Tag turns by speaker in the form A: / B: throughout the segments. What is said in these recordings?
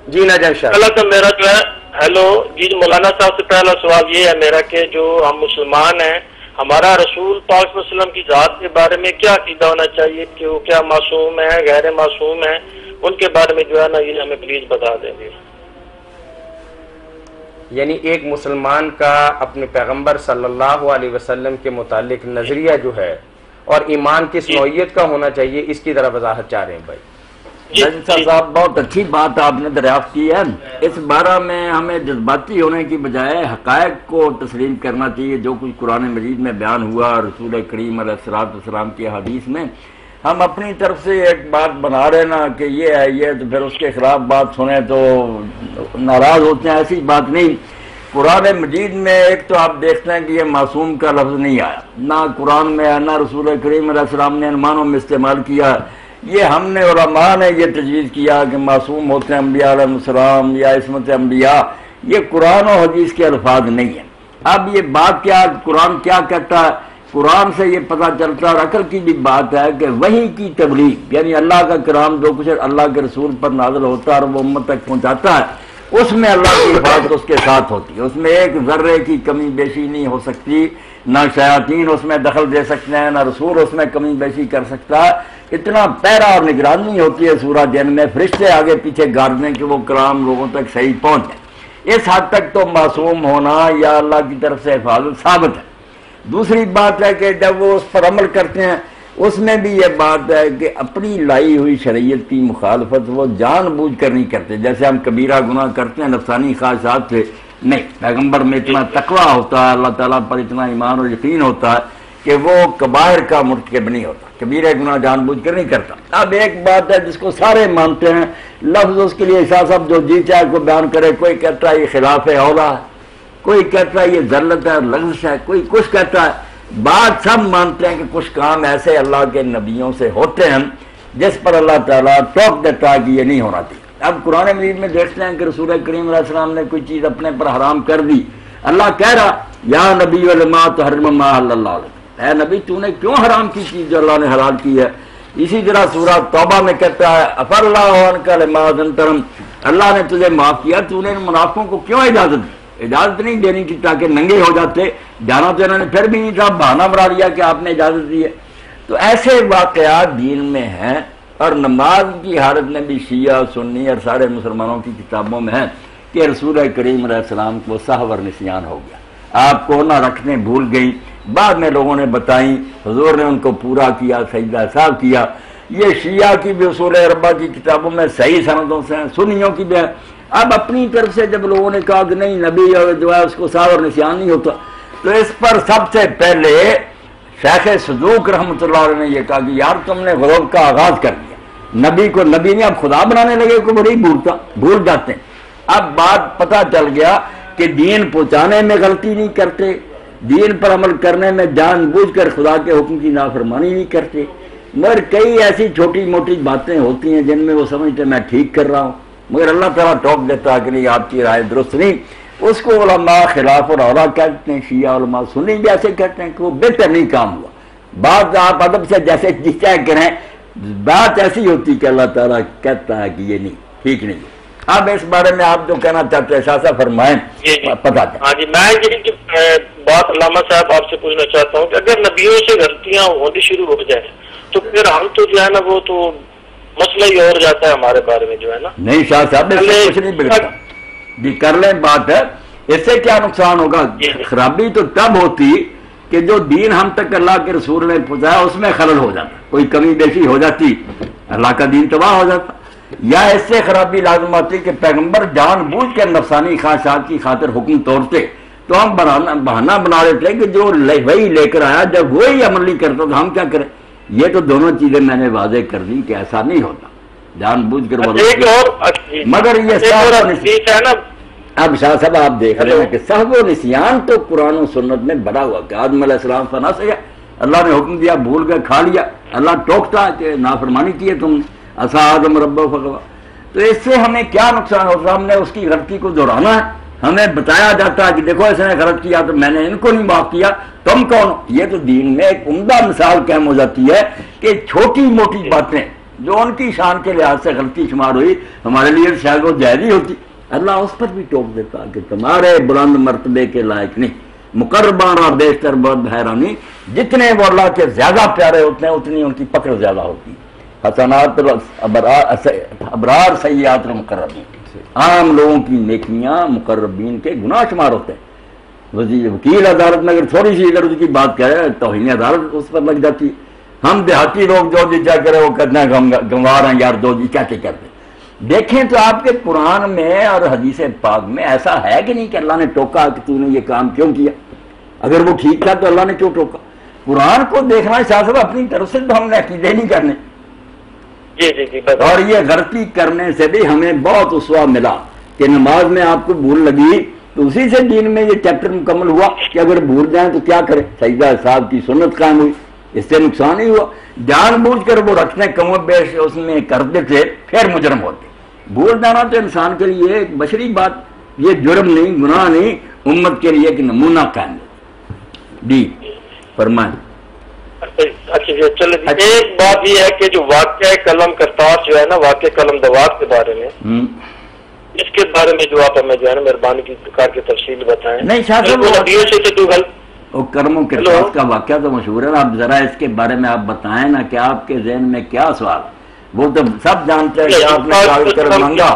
A: جی ناجان شاہ،
B: پہلا تو میرا جو ہے ہیلو جی مولانا صاحب سے پہلا سوال یہ ہے میرا کہ جو ہم مسلمان ہیں، ہمارا رسول پاک صلی اللہ علیہ وسلم کی ذات کے بارے میں کیا عقیدہ ہونا چاہیے کہ وہ کیا معصوم ہے، غیر معصوم ہے؟ ان کے بارے میں جو ہے نا یہ ہمیں پلیز بتا دیں گے۔
A: یعنی ایک مسلمان کا اپنے پیغمبر صلی اللہ علیہ وسلم کے متعلق نظریہ جو ہے اور ایمان کس نوعیت کا ہونا چاہیے، اس کی ذرا وضاحت چاہ رہے ہیں بھائی۔
C: ناجن صاحب بہت اچھی بات آپ نے دریافت کی ہے۔ اس بارے میں ہمیں جذباتی ہونے کی بجائے حقائق کو تسلیم کرنا چاہیے، جو کچھ قرآن مجید میں بیان ہوا، رسول کریم علیہ السلام کی حدیث میں۔ ہم اپنی طرف سے ایک بات بنا رہے نا کہ یہ ہے یہ، تو پھر اس کے خلاف بات سنیں تو ناراض ہوتے ہیں، ایسی بات نہیں۔ قرآن مجید میں ایک تو آپ دیکھتے ہیں کہ یہ معصوم کا لفظ نہیں آیا، نہ قرآن میں ہے، نہ رسول کریم علیہ السلام نے ان معنوں میں استعمال کیا۔ یہ ہم نے علماء نے یہ تجویز کیا کہ معصوم ہوتے ہیں انبیاء علیہ السلام یا عصمت انبیاء، یہ قرآن و حدیث کے الفاظ نہیں ہیں۔ اب یہ بات کیا، قرآن کیا کہتا ہے؟ قرآن سے یہ پتہ چلتا ہے، اور عقل کی بھی بات ہے کہ وحی کی تبلیغ، یعنی اللہ کا کلام جو کچھ اللہ کے رسول پر نازل ہوتا ہے اور وہ امت تک پہنچاتا ہے، اس میں اللہ کی حفاظت اس کے ساتھ ہوتی ہے، اس میں ایک ذرے کی کمی بیشی نہیں ہو سکتی، نہ شیاطین اس میں دخل دے سکتے ہیں، نہ رسول اس میں کمی بیشی کر سکتا ہے۔ اتنا پیرا اور نگرانی ہوتی ہے سورہ جن میں، فرشتے آگے پیچھے گارڈ دیں کہ وہ کلام لوگوں تک صحیح پہنچ جائے۔ اس حد تک تو معصوم ہونا یا اللہ کی طرف سے حفاظت ثابت ہے۔ دوسری بات ہے کہ جب وہ اس پر عمل کرتے ہیں، اس میں بھی یہ بات ہے کہ اپنی لائی ہوئی شریعت کی مخالفت وہ جان بوجھ کر نہیں کرتے۔ جیسے ہم کبیرہ گناہ کرتے ہیں نفسانی خواہشات سے، نہیں، پیغمبر میں اتنا تقویٰ ہوتا ہے، اللہ تعالیٰ پر اتنا ایمان اور یقین ہوتا ہے کہ وہ کبائر کا مرتکب نہیں ہوتا، کبیرہ گناہ جان بوجھ کر نہیں کرتا۔ اب ایک بات ہے جس کو سارے مانتے ہیں، لفظ اس کے لیے شاہ صاحب جو جی چاہے کو بیان کرے، کوئی کہتا ہے یہ خلاف اولا ہے، کوئی کہتا ہے یہ ذلت ہے، لغزش ہے، کوئی کچھ کہتا ہے۔ بات سب مانتے ہیں کہ کچھ کام ایسے اللہ کے نبیوں سے ہوتے ہیں جس پر اللہ تعالیٰ ٹوک دیتا ہے کہ یہ نہیں ہونا چاہیے۔ اب قرآن مجید میں دیکھتے ہیں کہ رسول کریم علیہ السلام نے کوئی چیز اپنے پر حرام کر دی، اللہ کہہ رہا یا نبی لما تحرم ما احل اللہ لک، اے نبی تو نے کیوں حرام کی چیز جو اللہ نے حلال کی ہے؟ اسی طرح سورہ توبہ میں کہتا ہے عفا اللہ عنک لما اذنت لهم، اللہ نے تجھے معاف کیا، تو نے ان منافقوں کو کیوں اجازت دی؟ اجازت نہیں دینی تھی تاکہ ننگے ہو جاتے، جانا تو انہوں نے پھر بھی نہیں تھا، بہانہ بنا لیا کہ آپ نے اجازت دی ہے۔ تو ایسے واقعات دین میں ہیں، اور نماز کی حالت میں بھی شیعہ سنی اور سارے مسلمانوں کی کتابوں میں ہے کہ رسول کریم علیہ السلام کو سہو اور نسیان ہو گیا، آپ کو نہ رکھنے بھول گئی، بعد میں لوگوں نے بتائیں، حضور نے ان کو پورا کیا، سجدہ صاحب کیا۔ یہ شیعہ کی بھی اصول اربعہ کی کتابوں میں صحیح سندوں سے ہیں، سنیوں کی بھی ہے۔ اب اپنی طرف سے جب لوگوں نے کہا کہ نہیں نبی جو ہے اس کو سہو اور نسیان نہیں ہوتا، تو اس پر سب سے پہلے شیخ صدوق رحمۃ اللہ علیہ نے یہ کہا کہ یار تم نے غلو کا آغاز کر دیا، نبی کو نبی نے اب خدا بنانے لگے کو بڑی بھول جاتے ہیں۔ اب بات پتہ چل گیا کہ دین پہنچانے میں غلطی نہیں کرتے، دین پر عمل کرنے میں جان بوجھ کر خدا کے حکم کی نافرمانی نہیں کرتے، مگر کئی ایسی چھوٹی موٹی باتیں ہوتی ہیں جن میں وہ سمجھتے میں ٹھیک کر رہا ہوں، مگر اللہ تعالیٰ ٹوک دیتا ہے کہ نہیں آپ کی رائے درست نہیں۔ اس کو علماء خلاف اور اولا کہتے ہیں، شیعہ علماء سنی بھی ایسے کہتے ہیں کہ وہ بہتر نہیں کام ہوا۔ بات آپ ادب سے جیسے جس چاہے کریں، بات ایسی ہوتی کہ اللہ تعالیٰ کہتا ہے کہ یہ نہیں ٹھیک نہیں۔ اب اس بارے میں آپ جو کہنا چاہتے ہیں شاہ صاحب فرمائیں، پتا چلے۔
B: ہاں جی، میں یہ بات علامہ صاحب آپ سے پوچھنا چاہتا ہوں کہ اگر نبیوں سے غلطیاں ہونی شروع ہو جائیں تو پھر ہم تو جو ہے نا وہ تو مسئلہ ہی اور جاتا ہے ہمارے بارے میں جو ہے نا۔
C: نہیں شاہ صاحب اس سے کچھ نہیں بگڑتا جی، کر لیں بات ہے، اس سے کیا نقصان ہوگا؟ خرابی تو تب ہوتی کہ جو دین ہم تک اللہ کے رسول نے پہنچایا اس میں خلل ہو جاتا، کوئی کمی بیشی ہو جاتی، اللہ کا دین تباہ ہو جاتا، یا اس سے خرابی لازم آتی کہ پیغمبر جان بوجھ کر نفسانی خواہشات کی خاطر حکم توڑتے، تو ہم بہانہ بنا دیتے کہ جو وہی لے کر آیا، جب وہی عمل نہیں کرتا تو ہم کیا کریں؟ یہ تو دونوں چیزیں میں نے واضح کر دی کہ ایسا نہیں ہوتا، جان بوجھ کر مگر یہ ہے نا۔ اب شاہ صاحب آپ دیکھ رہے ہیں کہ سہو و نسیان تو قرآن و سنت میں بڑا ہوا کہ آدم علیہ السلام فنا سے اللہ نے حکم دیا، بھول گئے، کھا لیا، اللہ ٹوکتا کہ نافرمانی کی ہے تم نے، عصا آدم ربہ فغوی۔ تو اس سے ہمیں کیا نقصان ہوتا ہے؟ ہم نے اس کی غلطی کو دہرانا ہے، ہمیں بتایا جاتا ہے کہ دیکھو اس نے غلط کیا تو میں نے ان کو نہیں معاف کیا، تم کون ہو؟ یہ تو دین میں ایک عمدہ مثال قائم ہو جاتی ہے کہ چھوٹی موٹی باتیں جو ان کی شان کے لحاظ سے غلطی شمار ہوئی ہمارے لیے شاید وہ جائز ہی ہوتی، اللہ اس پر بھی ٹوک دیتا کہ تمہارے بلند مرتبے کے لائق نہیں، مقربانہ بیشتر بہت حیرانی، جتنے وہ اللہ کے زیادہ پیارے ہوتے ہیں اتنی ان کی پکڑ زیادہ ہوتی ہے۔ حسنات ابرار سیئات المقربین، عام لوگوں کی نیکیاں مقربین کے گناہ شمار ہوتے ہیں۔ وکیل عدالت میں اگر تھوڑی سی ادھر ادھر کی بات کرے توہین عدالت اس پر لگ جاتی ہے۔ ہم دیہاتی لوگ جو جی کیا کرے وہ کہتے ہیں ہم گنوار ہیں یار، دو جی کیا کرتے ہیں۔ دیکھیں تو آپ کے قرآن میں اور حدیث پاک میں ایسا ہے کہ نہیں کہ اللہ نے ٹوکا کہ تو نے یہ کام کیوں کیا؟ اگر وہ ٹھیک تھا تو اللہ نے کیوں ٹوکا؟ قرآن کو دیکھنا صاحب اپنی طرف سے تو ہم نے عقیدے نہیں کرنے، اور یہ غلطی کرنے سے بھی ہمیں بہت اسوا ملا کہ نماز میں آپ کو بھول لگی تو اسی سے دین میں یہ چیپٹر مکمل ہوا کہ اگر بھول جائیں تو کیا کریں، سجدہ صاحب کی سنت قائم ہوئی، اس سے نقصان ہی ہوا۔ جان بوجھ کر وہ رکھنے کم و بیش اس میں کرتے تھے پھر مجرم ہوتے۔ بھول جانا تو انسان کے لیے ایک بشری بات، یہ جرم نہیں، گناہ نہیں، امت کے لیے ایک نمونہ قائم ہے۔ جی فرمائیں۔
B: اچھا جی چلے جی، ایک بات یہ ہے کہ جو واقعہ قلم کرتاس جو ہے نا، واقعہ قلم دوات کے بارے میں، اس کے بارے میں جو آپ ہمیں جو ہے نا مہربانی کی کر کے تفصیل بتائیں۔
C: نہیں شاہ کرم و کرتاس کا واقعہ تو مشہور ہے، آپ ذرا اس کے بارے میں آپ بتائیں نا کہ آپ کے ذہن میں کیا سوال؟ وہ تو سب جانتے ہیں کہ آپ نے کاغذ قلم مانگا،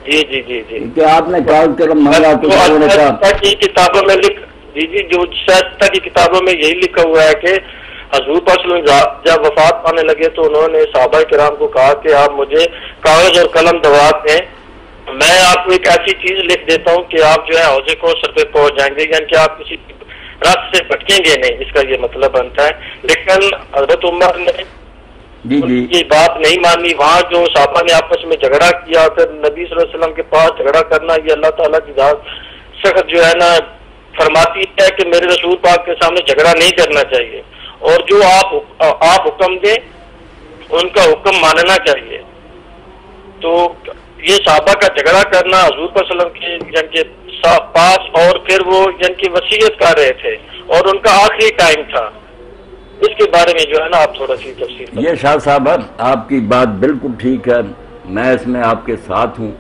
B: جی جی جی جی
C: کہ آپ نے کاغذ قلم مانگا تو
B: کتابوں میں جی جی جو شائستہ کی کتابوں میں یہی لکھا ہوا ہے کہ حضور پاک صلی اللہ علیہ وسلم جب وفات پانے لگے تو انہوں نے صحابہ کرام کو کہا کہ آپ مجھے کاغذ اور قلم دوات دیں، میں آپ کو ایک ایسی چیز لکھ دیتا ہوں کہ آپ جو ہے حوضے کو سر پہ پہنچ جائیں گے، یعنی کہ آپ کسی راستے سے بھٹکیں گے نہیں، اس کا یہ مطلب بنتا ہے۔ لیکن حضرت عمر نے یہ بات نہیں مانی، وہاں جو صحابہ نے آپس میں جھگڑا کیا، پھر نبی صلی اللہ علیہ وسلم کے پاس جھگڑا کرنا، یہ اللہ تعالیٰ کی ذات سخت جو ہے نا فرماتی ہے کہ میرے رسول پاک کے سامنے جھگڑا نہیں کرنا چاہیے، اور جو آپ حکم دیں ان کا حکم ماننا چاہیے۔ تو یہ صحابہ کا جھگڑا کرنا حضور صلی اللہ علیہ وسلم کے یعنی کہ پاس، اور پھر وہ یعنی کہ وصیت کر رہے تھے اور ان کا آخری ٹائم تھا، اس کے بارے میں جو ہے نا آپ تھوڑا سی تفصیل۔
C: یہ شاہ صاحب آپ کی بات بالکل ٹھیک ہے، میں اس میں آپ کے ساتھ ہوں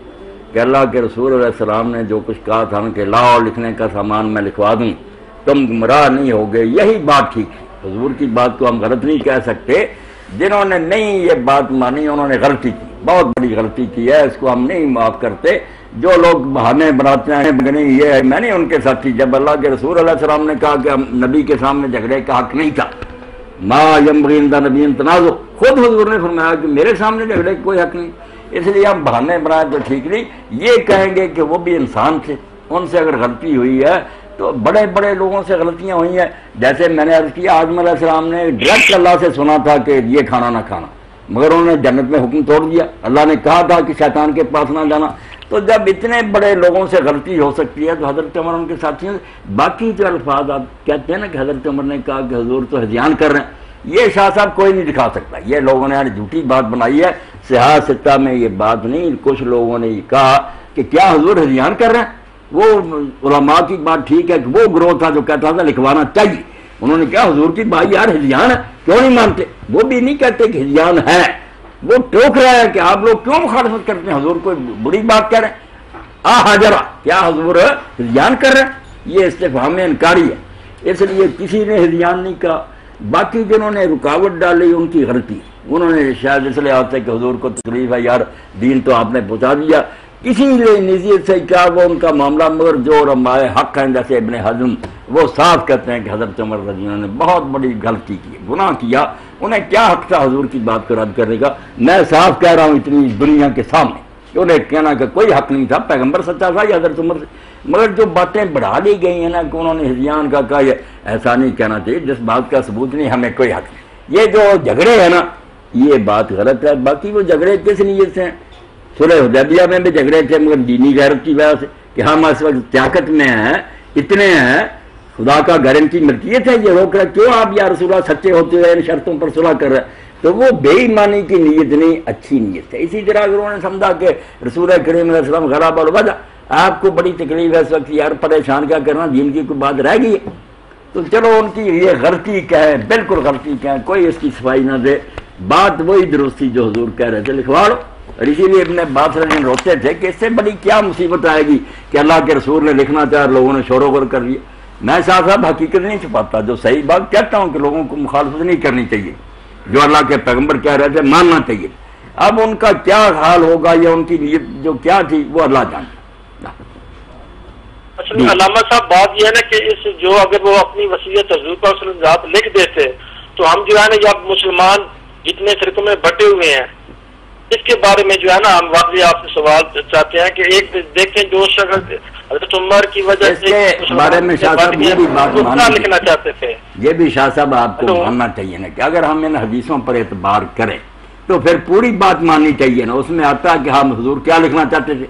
C: کہ اللہ کے رسول علیہ السلام نے جو کچھ کہا تھا کہ لاؤ لکھنے کا سامان میں لکھوا دوں تم گمراہ نہیں ہوگے، یہی بات ٹھیک ہے۔ حضور کی بات کو ہم غلط نہیں کہہ سکتے، جنہوں نے نہیں یہ بات مانی انہوں نے غلطی کی، بہت بڑی غلطی کی ہے، اس کو ہم نہیں معاف کرتے۔ جو لوگ بہانے بناتے ہیں یہ ہے، میں نے ان کے ساتھ تھی جب اللہ کے رسول علیہ السلام نے کہا کہ نبی کے سامنے جھگڑے کا حق نہیں تھا، ما ينبغي عند نبی تنازع، خود حضور نے فرمایا کہ میرے سامنے جھگڑے کا کوئی حق نہیں، اس لیے ہم بہانے بنائے تو ٹھیک نہیں۔ یہ کہیں گے کہ وہ بھی انسان تھے، ان سے اگر غلطی ہوئی ہے تو بڑے بڑے لوگوں سے غلطیاں ہوئی ہیں، جیسے میں نے عرض کیا آدم علیہ السلام نے ڈائریکٹ اللہ سے سنا تھا کہ یہ کھانا نہ کھانا، مگر انہوں نے جنت میں حکم توڑ دیا، اللہ نے کہا تھا کہ شیطان کے پاس نہ جانا۔ تو جب اتنے بڑے لوگوں سے غلطی ہو سکتی ہے تو حضرت عمر ان کے ساتھیوں سے باقی جو الفاظ آپ کہتے ہیں نا کہ حضرت عمر نے کہا کہ حضور تو ہذیان کر رہے ہیں، یہ شاہ صاحب کوئی نہیں دکھا سکتا، یہ لوگوں نے جھوٹی بات بنائی ہے، صحاح ستہ میں یہ بات نہیں۔ کچھ لوگوں نے یہ کہا کہ کیا حضور ہذیان کر رہے ہیں، وہ علماء کی بات ٹھیک ہے کہ وہ گروہ تھا جو کہتا تھا لکھوانا چاہیے، انہوں نے کہا حضور کی بھائی یار ہذیان ہے کیوں نہیں مانتے، وہ بھی نہیں کہتے کہ ہذیان ہے، وہ ٹوک رہا ہے کہ آپ لوگ کیوں مخالفت کرتے ہیں، حضور کوئی بڑی بات کہہ رہے ہیں، حاجرہ کیا حضور ہذیان کر رہے ہیں، یہ استفہام انکاری ہے، اس لیے کسی نے ہذیان نہیں کہا۔ باقی جنہوں نے رکاوٹ ڈالی ان کی غلطی، انہوں نے شاید اس لیے آتے کہ حضور کو تکلیف ہے یار دین تو آپ نے پہنچا دیا، کسی نے نزیت سے کیا وہ ان کا معاملہ، مگر جو علماء حق ہیں جیسے ابن حزم وہ صاف کہتے ہیں کہ حضرت عمر رضی اللہ عنہ نے بہت بڑی غلطی کی، گناہ کیا، انہیں کیا حق تھا حضور کی بات کو رد کرنے کا۔ میں صاف کہہ رہا ہوں اتنی دنیا کے سامنے کہ انہیں کہنا کہ کوئی حق نہیں تھا، پیغمبر سچا تھا یا حضرت عمر سے، مگر جو باتیں بڑھا لی گئی ہیں نا کہ انہوں نے ہذیان کا کہا، یہ ایسا نہیں کہنا چاہیے، جس بات کا ثبوت نہیں ہمیں کوئی حق نہیں۔ یہ جو جھگڑے ہیں نا یہ بات غلط ہے، باقی وہ جھگڑے کس نیت سے ہیں، صلح حدیبیہ میں بھی جھگڑے تھے مگر دینی غیرت کی وجہ سے کہ ہم اس وقت طاقت میں ہیں، اتنے ہیں، خدا کا گھر ان کی ملکیت ہے، یہ روک رہا کیوں آپ یا رسول اللہ سچے ہوتے ہوئے ان شرطوں پر صلح کر رہے ہیں، تو وہ بے ایمانی کی نیت نہیں، اچھی نیت ہے۔ اسی طرح اگر انہوں نے سمجھا کہ رسول کریم علیہ السلام غراب الوجہ، آپ کو بڑی تکلیف ہے اس وقت یار پریشان کیا کرنا، دین کی کوئی بات رہ گئی ہے، تو چلو ان کی یہ غلطی کہیں، بالکل غلطی کہیں، کوئی اس کی صفائی نہ دے، بات وہی درست تھی جو حضور کہہ رہے تھے، لکھوا لو۔ اور اسی لیے ابن عباس رضی اللہ عنہ روتے تھے کہ اس سے بڑی کیا مصیبت آئے گی کہ اللہ کے رسول نے لکھنا چاہا، لوگوں نے شور و غل کر دیا۔ میں صاحب حقیقت نہیں چھپاتا، جو صحیح بات کہتا ہوں کہ لوگوں کو مخالفت نہیں کرنی چاہیے، جو اللہ کے پیغمبر کہہ رہے تھے ماننا چاہیے۔ اب ان کا کیا حال ہوگا یا ان کی نیت جو کیا تھی وہ اللہ جانتا۔
B: اصل میں علامہ صاحب بات یہ ہے نا کہ اس جو اگر وہ اپنی وصیت حضور پاک صلی اللہ علیہ وسلم لکھ دیتے تو ہم جو ہے نا یا مسلمان جتنے فرقوں میں بٹے ہوئے ہیں اس کے بارے میں جو ہے نا ہم واقعی آپ سے سوال چاہتے ہیں کہ ایک دیکھیں جو شخص حضرت عمر کی وجہ سے
C: بارے میں شاہ صاحب یہ بھی بات
B: لکھنا چاہتے تھے،
C: یہ بھی شاہ صاحب آپ کو ماننا چاہیے نا کہ اگر ہم ان حدیثوں پر اعتبار کریں تو پھر پوری بات ماننی چاہیے نا۔ اس میں آتا ہے کہ ہم حضور کیا لکھنا چاہتے تھے،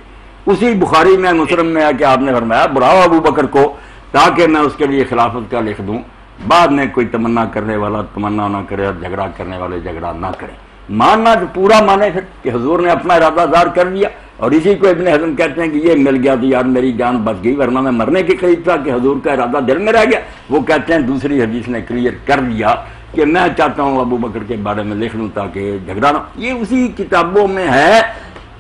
C: اسی بخاری میں مسلم میں ہے کہ آپ نے فرمایا بلاؤ ابو بکر کو تاکہ میں اس کے لیے خلافت کا لکھ دوں، بعد میں کوئی تمنا کرنے والا تمنا نہ کرے اور جھگڑا کرنے والے جھگڑا نہ کرے۔ ماننا تو پورا مانے پھر کہ حضور نے اپنا ارادہ ظاہر کر دیا، اور اسی کو ابن حزم کہتے ہیں کہ یہ مل گیا تو یار میری جان بچ گئی، ورنہ میں مرنے کے قریب تھا کہ حضور کا ارادہ دل میں رہ گیا۔ وہ کہتے ہیں دوسری حدیث نے کلیئر کر دیا کہ میں چاہتا ہوں ابو بکر کے بارے میں لکھ لوں تاکہ جھگڑا نہ۔ یہ اسی کتابوں میں ہے۔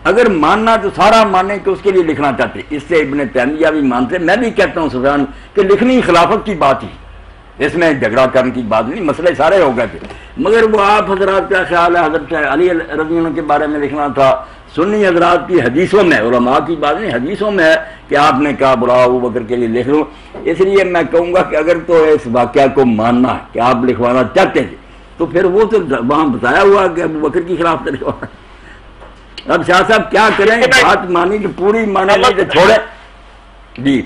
C: اگر ماننا تو سارا مانے کہ اس کے لیے لکھنا چاہتے، اس سے ابن تیمیہ بھی مانتے، میں بھی کہتا ہوں سفیان کہ لکھنی خلافت کی بات ہی، اس میں جھگڑا کرنے کی بات نہیں، مسئلے سارے ہو گئے تھے۔ مگر وہ آپ حضرات کا خیال ہے حضرت علی رضی اللہ عنہ کے بارے میں لکھنا تھا، سنی حضرات کی حدیثوں میں، علماء کی بات نہیں، حدیثوں میں ہے کہ آپ نے کہا بلاؤ ابو بکر کے لیے لکھ لوں۔ اس لیے میں کہوں گا کہ اگر تو اس واقعہ کو ماننا ہے کہ آپ لکھوانا چاہتے تھے تو پھر وہ تو وہاں بتایا ہوا کہ ابو بکر کی خلاف لکھوانا۔ اب شاہ صاحب کیا کریں، بات مانی کہ پوری مانے نہیں تو چھوڑے۔ جی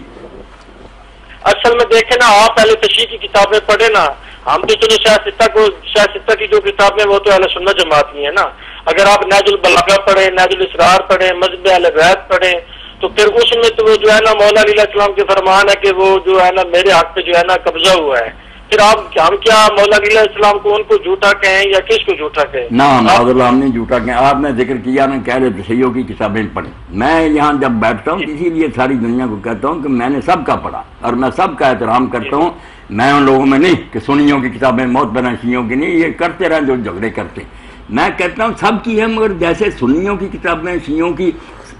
B: اصل میں دیکھیں نا، آپ پہلے تشریح کی کتابیں پڑھیں نا، ہم تو چلو شاہ ستہ کی جو کتابیں وہ تو اہل سنت جماعت کی ہیں نا۔ اگر آپ نہج البلاغہ پڑھیں، نہج الاسرار پڑھیں، مذہب اہل بیت پڑھیں تو پھر اس میں تو وہ جو ہے نا مولا علیہ السلام کے فرمان ہے کہ وہ جو ہے نا میرے حق پہ جو ہے نا قبضہ ہوا ہے۔ پھر ہم کیا مولا علیہ السلام کو ان کو جھوٹا کہیں یا کس کو جھوٹا کہیں؟
C: نہ ہم نے جھوٹا کہیں، آپ نے ذکر کیا نا کہہ رہے صحیحوں کی کتابیں پڑھیں۔ میں یہاں جب بیٹھتا ہوں اسی لیے ساری دنیا کو کہتا ہوں کہ میں نے سب کا پڑھا اور میں سب کا احترام کرتا ہوں۔ میں ان لوگوں میں نہیں کہ سنیوں کی کتابیں موت بنا شیعوں کی نہیں، یہ کرتے رہیں جو جھگڑے کرتے۔ میں کہتا ہوں سب کی ہے، مگر جیسے سنیوں کی کتابیں شیعوں کی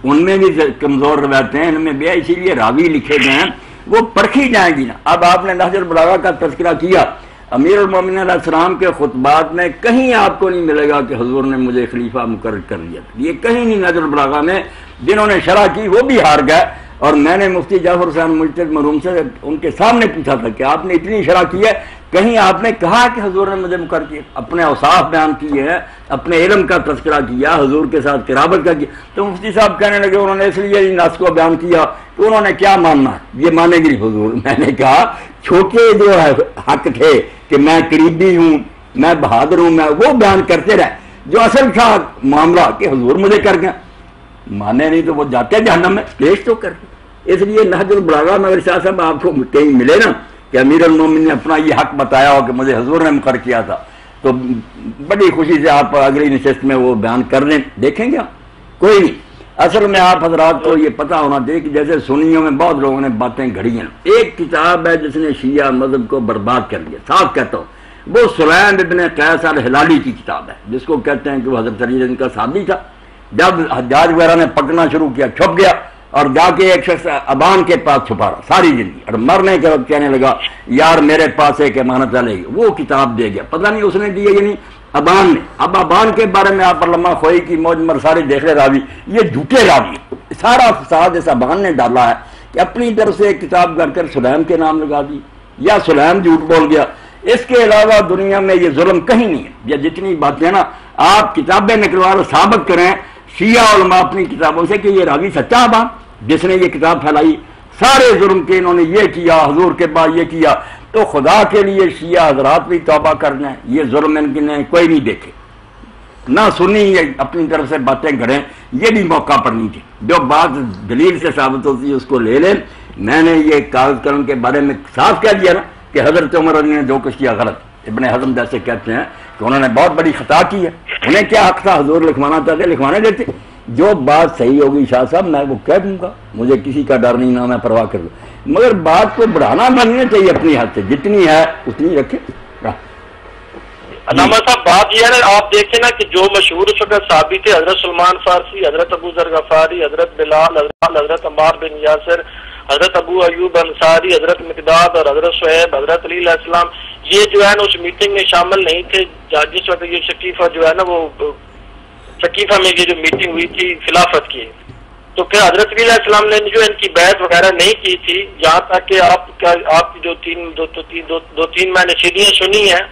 C: ان میں بھی کمزور روایتیں ہیں، ان میں بھی اسی لیے راوی لکھے گئے ہیں، وہ پرکھی جائیں گی نا۔ اب آپ نے نہج البلاغہ کا تذکرہ کیا، امیر المومنین علیہ السلام کے خطبات میں کہیں آپ کو نہیں ملے گا کہ حضور نے مجھے خلیفہ مقرر کر دیا، یہ کہیں نہیں۔ نہج البلاغہ میں جنہوں نے شرح کی وہ بھی ہار گئے، اور میں نے مفتی جعفر حسین مجتہد مرحوم سے ان کے سامنے پوچھا تھا کہ آپ نے اتنی شرح کی ہے، کہیں آپ نے کہا کہ حضور نے مجھے مقرر کیا؟ اپنے اوصاف بیان کیے ہیں، اپنے علم کا تذکرہ کیا، حضور کے ساتھ قرابت کا کیا، تو مفتی صاحب کہنے لگے انہوں نے اس لیے نص کو بیان کیا کہ انہوں نے کیا ماننا ہے، یہ مانے گی حضور۔ میں نے کہا چھوٹے جو ہے حق تھے کہ میں قریبی ہوں، میں بہادر ہوں، میں وہ بیان کرتے رہے، جو اصل تھا معاملہ کہ حضور مجھے کر گیا، مانے نہیں تو وہ جاتے جہنم میں، پیش تو کر۔ اس لیے نہج البلاغہ میں اگر شاہ صاحب آپ کو کہیں ملے نا کہ امیر المومنین نے اپنا یہ حق بتایا ہو کہ مجھے حضور نے مقرر کیا تھا، تو بڑی خوشی سے آپ اگلی نشست میں وہ بیان کر لیں، دیکھیں گے کوئی نہیں۔ اصل میں آپ حضرات کو یہ پتہ ہونا چاہیے کہ جیسے سنیوں میں بہت لوگوں نے باتیں گھڑی ہیں، ایک کتاب ہے جس نے شیعہ مذہب کو برباد کر دیا، صاف کہتا ہوں، وہ سلیم ابن قیس الہلالی کی کتاب ہے، جس کو کہتے ہیں کہ وہ حضرت علی ان کا صحابی تھا۔ جب حجاج وغیرہ نے پکڑنا شروع کیا چھپ گیا اور جا کے ایک شخص ابان کے پاس چھپا رہا ساری زندگی، اور مرنے کے وقت کہنے لگا یار میرے پاس ایک امانت چلے گی، وہ کتاب دے گیا، پتہ نہیں اس نے دی ہے یا نہیں، ابان نے۔ اب ابان کے بارے میں آپ علامہ خوئی کی موج مرساری دیکھ لے راوی، یہ جھوٹے راوی، سارا فساد اس ابان نے ڈالا ہے کہ اپنی طرف سے ایک کتاب کر کر سلیم کے نام لگا دی، یا سلیم جھوٹ بول گیا۔ اس کے علاوہ دنیا میں یہ ظلم کہیں نہیں ہے، یا جتنی باتیں نا آپ کتابیں نکلوا کر ثابت کریں شیعہ علماء اپنی کتابوں سے کہ یہ راوی سچا ابان جس نے یہ کتاب پھیلائی، سارے ظلم کے انہوں نے یہ کیا، حضور کے بعد یہ کیا، تو خدا کے لیے شیعہ حضرات بھی توبہ کر لیں، یہ ظلم ان کے کوئی نہیں دیکھے، نہ سنی یہ اپنی طرف سے باتیں کریں، یہ بھی موقع پر نہیں تھی، جو بات دلیل سے ثابت ہوتی ہے اس کو لے لیں۔ میں نے یہ کاغذ قلم کے بارے میں صاف کہہ دیا نا کہ حضرت عمر علی نے جو کچھ کیا غلط، ابن حزم جیسے کہتے ہیں کہ انہوں نے بہت بڑی خطا کی ہے، انہیں کیا حق تھا، حضور لکھوانا چاہتے لکھوانے دیتے۔ جو بات صحیح ہوگی شاہ صاحب میں وہ کہہ دوں گا، مجھے کسی کا ڈر نہیں، نہ میں پرواہ کر دوں، مگر بات کو بڑھانا بننا چاہیے اپنی حد سے، جتنی ہے اتنی رکھے۔
B: علامہ صاحب بات یہ ہے نا، آپ دیکھیں نا کہ جو مشہور اس وقت صحابی تھے، حضرت سلمان فارسی، حضرت ابو ذر غفاری، حضرت بلال، حضرت عمار بن یاسر، حضرت ابو ایوب انصاری، حضرت مقداد اور حضرت شعیب، حضرت علی علیہ السلام، یہ جو ہے نا اس میٹنگ میں شامل نہیں تھے جس وقت یہ شکیفہ جو ہے نا وہ شکیفہ میں یہ جو میٹنگ ہوئی تھی خلافت کی، تو پھر حضرت علی علیہ السلام نے جو ان کی بیعت وغیرہ نہیں کی تھی، یہاں تک کہ آپ کی جو دو تین میں نے سیڑھیاں سنی ہیں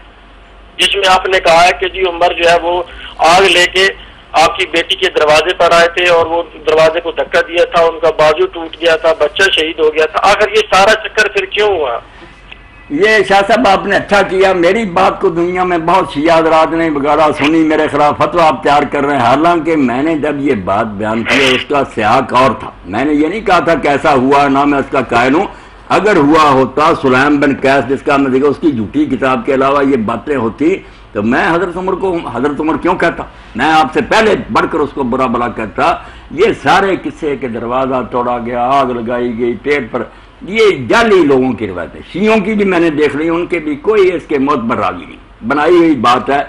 B: جس میں آپ نے کہا ہے کہ جی عمر جو ہے وہ آگ لے کے آپ کی بیٹی کے دروازے پر آئے تھے اور وہ دروازے کو دھکا دیا تھا، ان کا بازو ٹوٹ گیا تھا، بچہ شہید ہو گیا تھا، آخر یہ سارا چکر پھر کیوں ہوا؟
C: یہ شاہ صاحب آپ نے اچھا کیا، میری بات کو دنیا میں بہت شیعہ حضرات نے بگاڑا، سنی میرے خلاف فتویٰ آپ تیار کر رہے ہیں، حالانکہ میں نے جب یہ بات بیان کی اس کا سیاق اور تھا، میں نے یہ نہیں کہا تھا کیسا ہوا، نہ میں اس کا قائل ہوں، اگر ہوا ہوتا سلیم بن قیس جس کا میں دیکھا اس کی جھوٹی کتاب کے علاوہ یہ باتیں ہوتی تو میں حضرت عمر کیوں کہتا، میں آپ سے پہلے بڑھ کر اس کو برا بلا کہتا، یہ سارے قصے کہ دروازہ توڑا گیا، آگ لگائی گئی پیٹ پر، یہ جعلی لوگوں کی روایت ہے، شیعوں کی بھی میں نے دیکھ لی، ان کے بھی کوئی اس کے معتبر راوی نہیں، بنائی ہوئی بات ہے،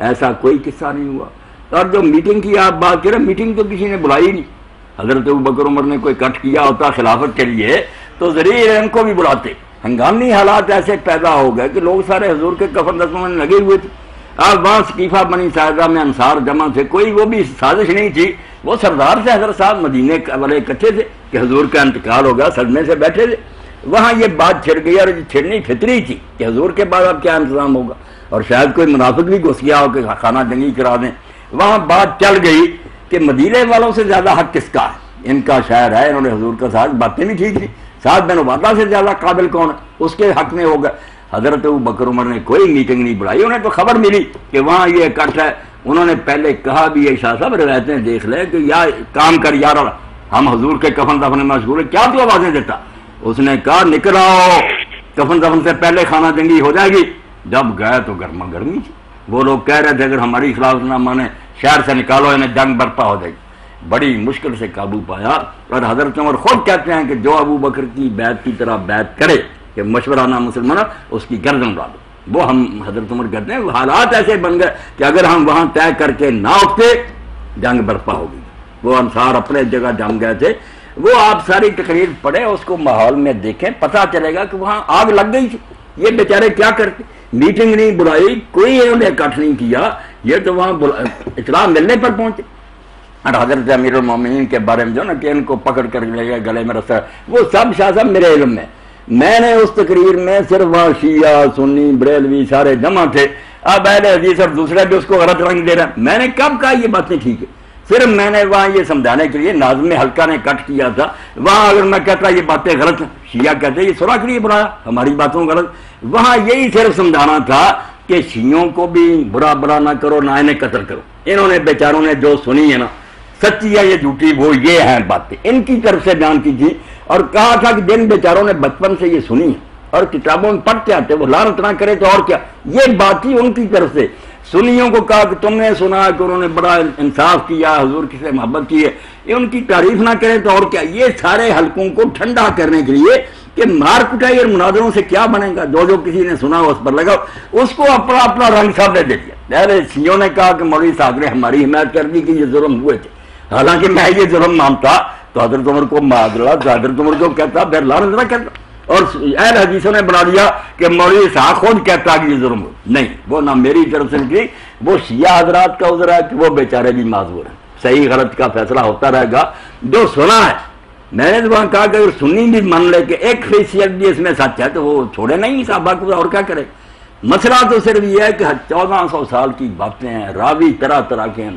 C: ایسا کوئی قصہ نہیں ہوا۔ اور جو میٹنگ کی آپ بات کریں، میٹنگ تو کسی نے بلائی نہیں، حضرت ابوبکر عمر نے کوئی کٹ کیا ہوتا خلافت کے لیے تو ضرور ان کو بھی بلاتے، ہنگامی حالات ایسے پیدا ہو گئے کہ لوگ سارے حضور کے کفن دفن میں لگے ہوئے تھے، آپ وہاں سقیفہ بنی ساعدہ میں انصار جمع تھے، کوئی وہ بھی سازش نہیں تھی، وہ سردار سے حضرت صاحب مدینے والے اکٹھے تھے کہ حضور کا انتقال ہو گیا، صدمے سے بیٹھے تھے، وہاں یہ بات چھڑ گئی اور چھڑنی فطری تھی کہ حضور کے بعد اب کیا انتظام ہوگا، اور شاید کوئی منافق بھی گھس گیا ہو کہ خانہ جنگی کرا دیں، وہاں بات چل گئی کہ مدینے والوں سے زیادہ حق کس کا ہے، ان کا شاعر ہے، انہوں نے حضور کا ساتھ باتیں بھی ٹھیک تھی، سعد بن عبادہ سے زیادہ قابل کون ہے، اس کے حق میں ہوگا۔ حضرت ابوبکر عمر نے کوئی میٹنگ نہیں بلائی، انہیں تو خبر ملی کہ وہاں یہ اکٹھ ہے، انہوں نے پہلے کہا بھی یہ شاہ صاحب روایتیں دیکھ لیں کہ یا کام کر یار ہم حضور کے کفن دفن میں مشغول ہیں، کیا تو آوازیں دیتا، اس نے کہا نکل آؤ، کفن دفن سے پہلے خانہ جنگی ہو جائے گی، جب گئے تو گرما گرمی تھی، وہ لوگ کہہ رہے تھے اگر ہماری خلاف نہ مانے شہر سے نکالو، انہیں جنگ برپا ہو جائے گی، بڑی مشکل سے قابو پایا، اور حضرت عمر خود کہتے ہیں کہ جو ابو بکر کی بیعت کی طرح بیعت کرے کہ مشورانہ مسلمان اس کی گردن اڑا دو، وہ ہم حضرت عمر کہتے ہیں حالات ایسے بن گئے کہ اگر ہم وہاں طے کر کے نہ اٹھتے جنگ برپا ہوگی، وہ انصار اپنے جگہ جم گئے تھے، وہ آپ ساری تقریر پڑھیں اس کو ماحول میں دیکھیں، پتہ چلے گا کہ وہاں آگ لگ گئی تھی، یہ بیچارے کیا کرتے، میٹنگ نہیں بلائی، کوئی انہوں نے اکٹھ نہیں کیا، یہ تو وہاں اطلاع ملنے پر پہنچے، اور حضرت امیر المومنین کے بارے میں جو نا کہ ان کو پکڑ کر لے گئے گلے میں رسا، وہ سب شاہ صاحب میرے علم میں نے اس تقریر میں صرف وہاں شیعہ سنی بریلوی سارے جمع تھے، اب اہل حدیث اور دوسرے بھی اس کو غلط رنگ دے رہے ہیں، میں نے کب کہا یہ باتیں ٹھیک ہے، صرف میں نے وہاں یہ سمجھانے کے لیے ناظم حلقہ نے کٹ کیا تھا، وہاں اگر میں کہتا یہ باتیں غلط ہیں، شیعہ کہتے یہ صلح کے لیے بنایا ہماری باتوں غلط، وہاں یہی صرف سمجھانا تھا کہ شیعوں کو بھی برا نہ کرو، نہ انہیں قتل کرو، انہوں نے بیچاروں نے جو سنی ہے نا سچی ہے یہ جھوٹی وہ یہ ہیں باتیں ان کی طرف سے بیان کی تھی، اور کہا تھا کہ جن بیچاروں نے بچپن سے یہ سنی اور کتابوں میں پڑھتے آتے وہ لعنت نہ کرے تو اور کیا، یہ بات تھی ان کی طرف سے، سنیوں کو کہا کہ تم نے سنا کہ انہوں نے بڑا انصاف کیا، حضور کی سے محبت کی ہے، یہ ان کی تعریف نہ کرے تو اور کیا، یہ سارے حلقوں کو ٹھنڈا کرنے کے لیے کہ مار کٹائی اور مناظروں سے کیا بنے گا، جو کسی نے سنا اس پر لگا، اس کو اپنا اپنا رنگ صاحب نے دے دیا، شیعوں نے کہا کہ مولوی صاحب نے ہماری حمایت کر دی کہ یہ ظلم ہوئے تھے، حالانکہ میں یہ ظلم مانتا تو حضرت عمر کو معذرت، حضرت عمر کو کہتا پھر لعنت نہ کرتا، اور اہل حدیثوں نے بنا دیا کہ مولوی صاحب خود کہتا کہ یہ ظلم ہو، نہیں، وہ نہ میری طرف سے نکلی، وہ شیعہ حضرات کا عذر ہے کہ وہ بیچارے بھی معذور ہیں، صحیح غلط کا فیصلہ ہوتا رہے گا، جو سنا ہے میں نے تو وہاں کہا کہ اگر سنی بھی مان لے کہ ایک حیثیت بھی اس میں سچ ہے تو وہ چھوڑے نہیں صحابہ کو، اور کیا کرے، مسئلہ تو صرف یہ ہے کہ 1400 سال کی باتیں ہیں، راوی طرح طرح کے ہیں،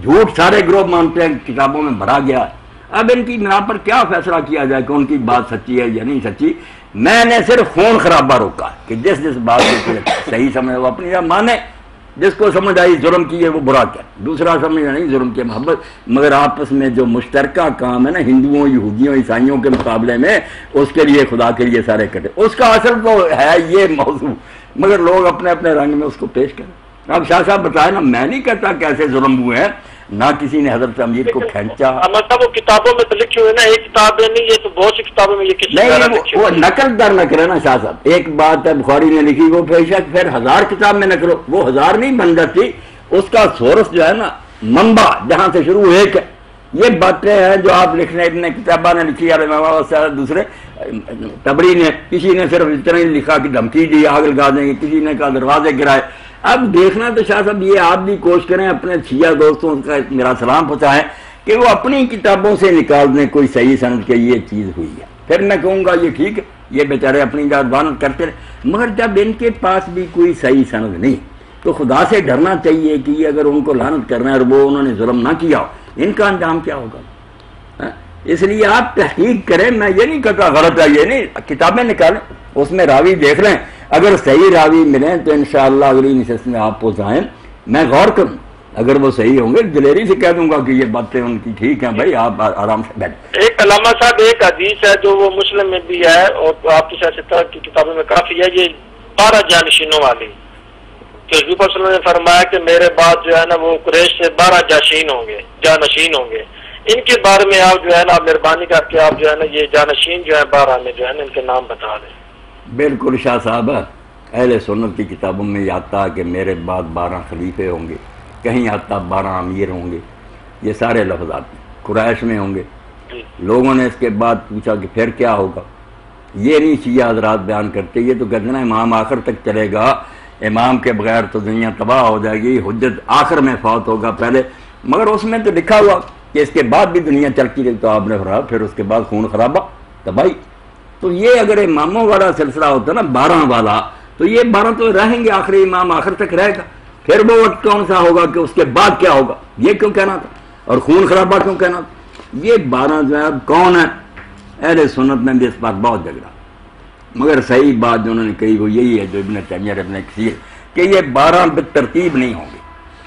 C: جھوٹ سارے گروہ مانتے ہیں، کتابوں میں بھرا گیا ہے، اب ان کی بنا پر کیا فیصلہ کیا جائے کہ ان کی بات سچی ہے یا نہیں سچی، میں نے صرف خون خرابہ روکا کہ جس بات کو صحیح سمجھے وہ اپنی جگہ مانے، جس کو سمجھ آئی ظلم کی ہے وہ برا کیا، دوسرا سمجھ نہیں ظلم کی محبت، مگر آپس میں جو مشترکہ کام ہے نا ہندوؤں یہودیوں عیسائیوں کے مقابلے میں، اس کے لیے خدا کے لیے سارے کٹے، اس کا اصل تو ہے یہ موضوع، مگر لوگ اپنے اپنے رنگ میں اس کو پیش کریں۔ اب شاہ صاحب بتائے نا، میں نہیں کہتا کیسے ظلم ہوئے ہیں، نہ کسی نے حضرت امیر کو کھینچا.
B: مطلب وہ کتابوں میں تو لکھے ہوئے نا، ایک کتاب میں نہیں، یہ تو بہت سی کتابوں میں یہ کسی
C: نہیں، وہ نقل در نہ کرے نا شاہ صاحب. ایک بات ہے بخاری نے لکھی وہ بے شک پھر 1000 کتاب میں نہ کرو، وہ 1000 نہیں بن جاتی. اس کا سورس جو ہے نا، منبع جہاں سے شروع ایک ہے. یہ باتیں ہیں جو آپ لکھ رہے ہیں، کتابہ نے لکھی ہے، دوسرے تبری نے، کسی نے صرف اتنا ہی لکھا کہ دھمکی دی آگ لگا دیں گے، کسی نے کہا دروازے گرائے. اب دیکھنا تو شاہ صاحب یہ آپ بھی کوشش کریں، اپنے شیعہ دوستوں کا میرا سلام پہنچائیں کہ وہ اپنی کتابوں سے نکال دیں کوئی صحیح سند کہ یہ چیز ہوئی ہے. پھر میں کہوں گا یہ ٹھیک ہے، یہ بیچارے اپنی جانب کرتے رہے. مگر جب ان کے پاس بھی کوئی صحیح سند نہیں تو خدا سے ڈرنا چاہیے کہ یہ اگر ان کو لعنت کرنا ہے اور وہ انہوں نے ظلم نہ کیا ہو، ان کا انجام کیا ہوگا. اس لیے آپ تحقیق کریں. میں یہ نہیں کہتا غلط ہے، یہ نہیں، کتابیں نکالیں، اس میں راوی دیکھ رہے ہیں، اگر صحیح راوی ملیں تو انشاءاللہ اگلی نشست میں آپ پہنچائیں. میں غور کروں، اگر وہ صحیح ہوں گے دلیری سے کہہ دوں گا کہ یہ باتیں ان کی ٹھیک ہیں. بھائی آپ آرام سے بیٹھیں.
B: ایک علامہ صاحب ایک حدیث ہے جو وہ مسلم میں بھی ہے اور آپ کی سیاستہ کی کتابوں میں کافی ہے، یہ 12 جانشینوں والی، کہ حضور صلی اللہ علیہ وسلم نے فرمایا کہ میرے بعد جو ہے نا وہ قریش سے 12 جانشین ہوں گے. ان کے بارے میں آپ جو ہے نا مہربانی کر کے آپ جو ہے نا یہ جانشین جو ہے 12 میں جو ہے نا ان کے نام بتا دیں.
C: بالکل شاہ صاحب، اہل سنت کی کتابوں میں یہ آتا کہ میرے بعد 12 خلیفے ہوں گے، کہیں آتا 12 امیر ہوں گے. یہ سارے لفظات قریش میں ہوں گے. لوگوں نے اس کے بعد پوچھا کہ پھر کیا ہوگا. یہ نہیں شیعہ حضرات بیان کرتے، یہ تو کہتے ہیں امام آخر تک چلے گا، امام کے بغیر تو دنیا تباہ ہو جائے گی، حجت آخر میں فوت ہوگا پہلے. مگر اس میں تو لکھا ہوا کہ اس کے بعد بھی دنیا چلتی رہی. تو آپ نے فرمایا پھر اس کے بعد خون خرابہ تباہی. تو یہ اگر اماموں والا سلسلہ ہوتا نا 12 والا، تو یہ 12 تو رہیں گے، آخری امام آخر تک رہے گا. پھر وہ وقت کون سا ہوگا کہ اس کے بعد کیا ہوگا، یہ کیوں کہنا تھا، اور خون خرابہ کیوں کہنا تھا. یہ 12 جو ہے کون ہے، اہل سنت میں بھی اس بات بہت جھگڑا. مگر صحیح بات جو انہوں نے کہی وہ یہی ہے جو ابن تیمیہ ابن کثیر، کہ یہ 12 بالترتیب نہیں ہوں گے،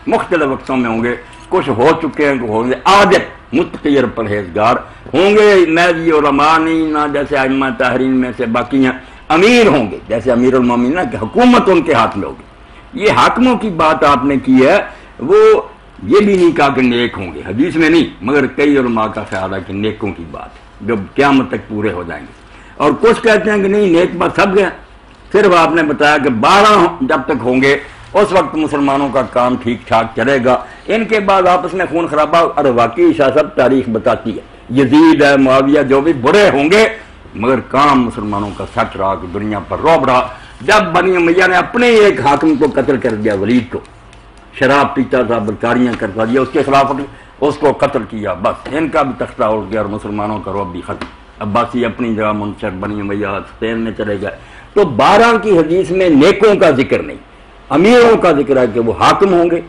C: مختلف وقتوں میں ہوں گے. کچھ ہو چکے ہیں، ہوں گے عادل متقیر پرہیزگار ہوں گے. میں یہ علماء نہیں نہ جیسے ائمہ طاہرین میں سے باقی ہیں، امیر ہوں گے جیسے امیر المومنین کہ حکومت ان کے ہاتھ میں ہوگی. یہ حاکموں کی بات آپ نے کی ہے، وہ یہ بھی نہیں کہا کہ نیک ہوں گے، حدیث میں نہیں، مگر کئی علماء کا خیال ہے کہ نیکوں کی بات ہے جو قیامت تک پورے ہو جائیں گے. اور کچھ کہتے ہیں کہ نہیں نیک بات سب گئے. صرف آپ نے بتایا کہ 12 جب تک ہوں گے اس وقت مسلمانوں کا کام ٹھیک ٹھاک چلے گا. ان کے بعد آپس میں خون خرابہ. اور واقعی شاہ صاحب تاریخ بتاتی ہے یزید ہے، معاویہ، جو بھی برے ہوں گے، مگر کام مسلمانوں کا سچ رہا کہ دنیا پر رعب رہا. جب بنی امیہ نے اپنے ایک حاکم کو قتل کر دیا، ولید کو، شراب پیتا تھا، بدکاریاں کرتا دیا، اس کے خلاف اس کو قتل کیا، بس ان کا بھی تختہ اٹھ گیا اور مسلمانوں کا رعب بھی ختم. عباسی اپنی جگہ منشر، بنی امیہ اسپین میں چلے گئے. تو 12 کی حدیث میں نیکوں کا ذکر نہیں، امیروں کا ذکر ہے کہ وہ حاکم ہوں گے،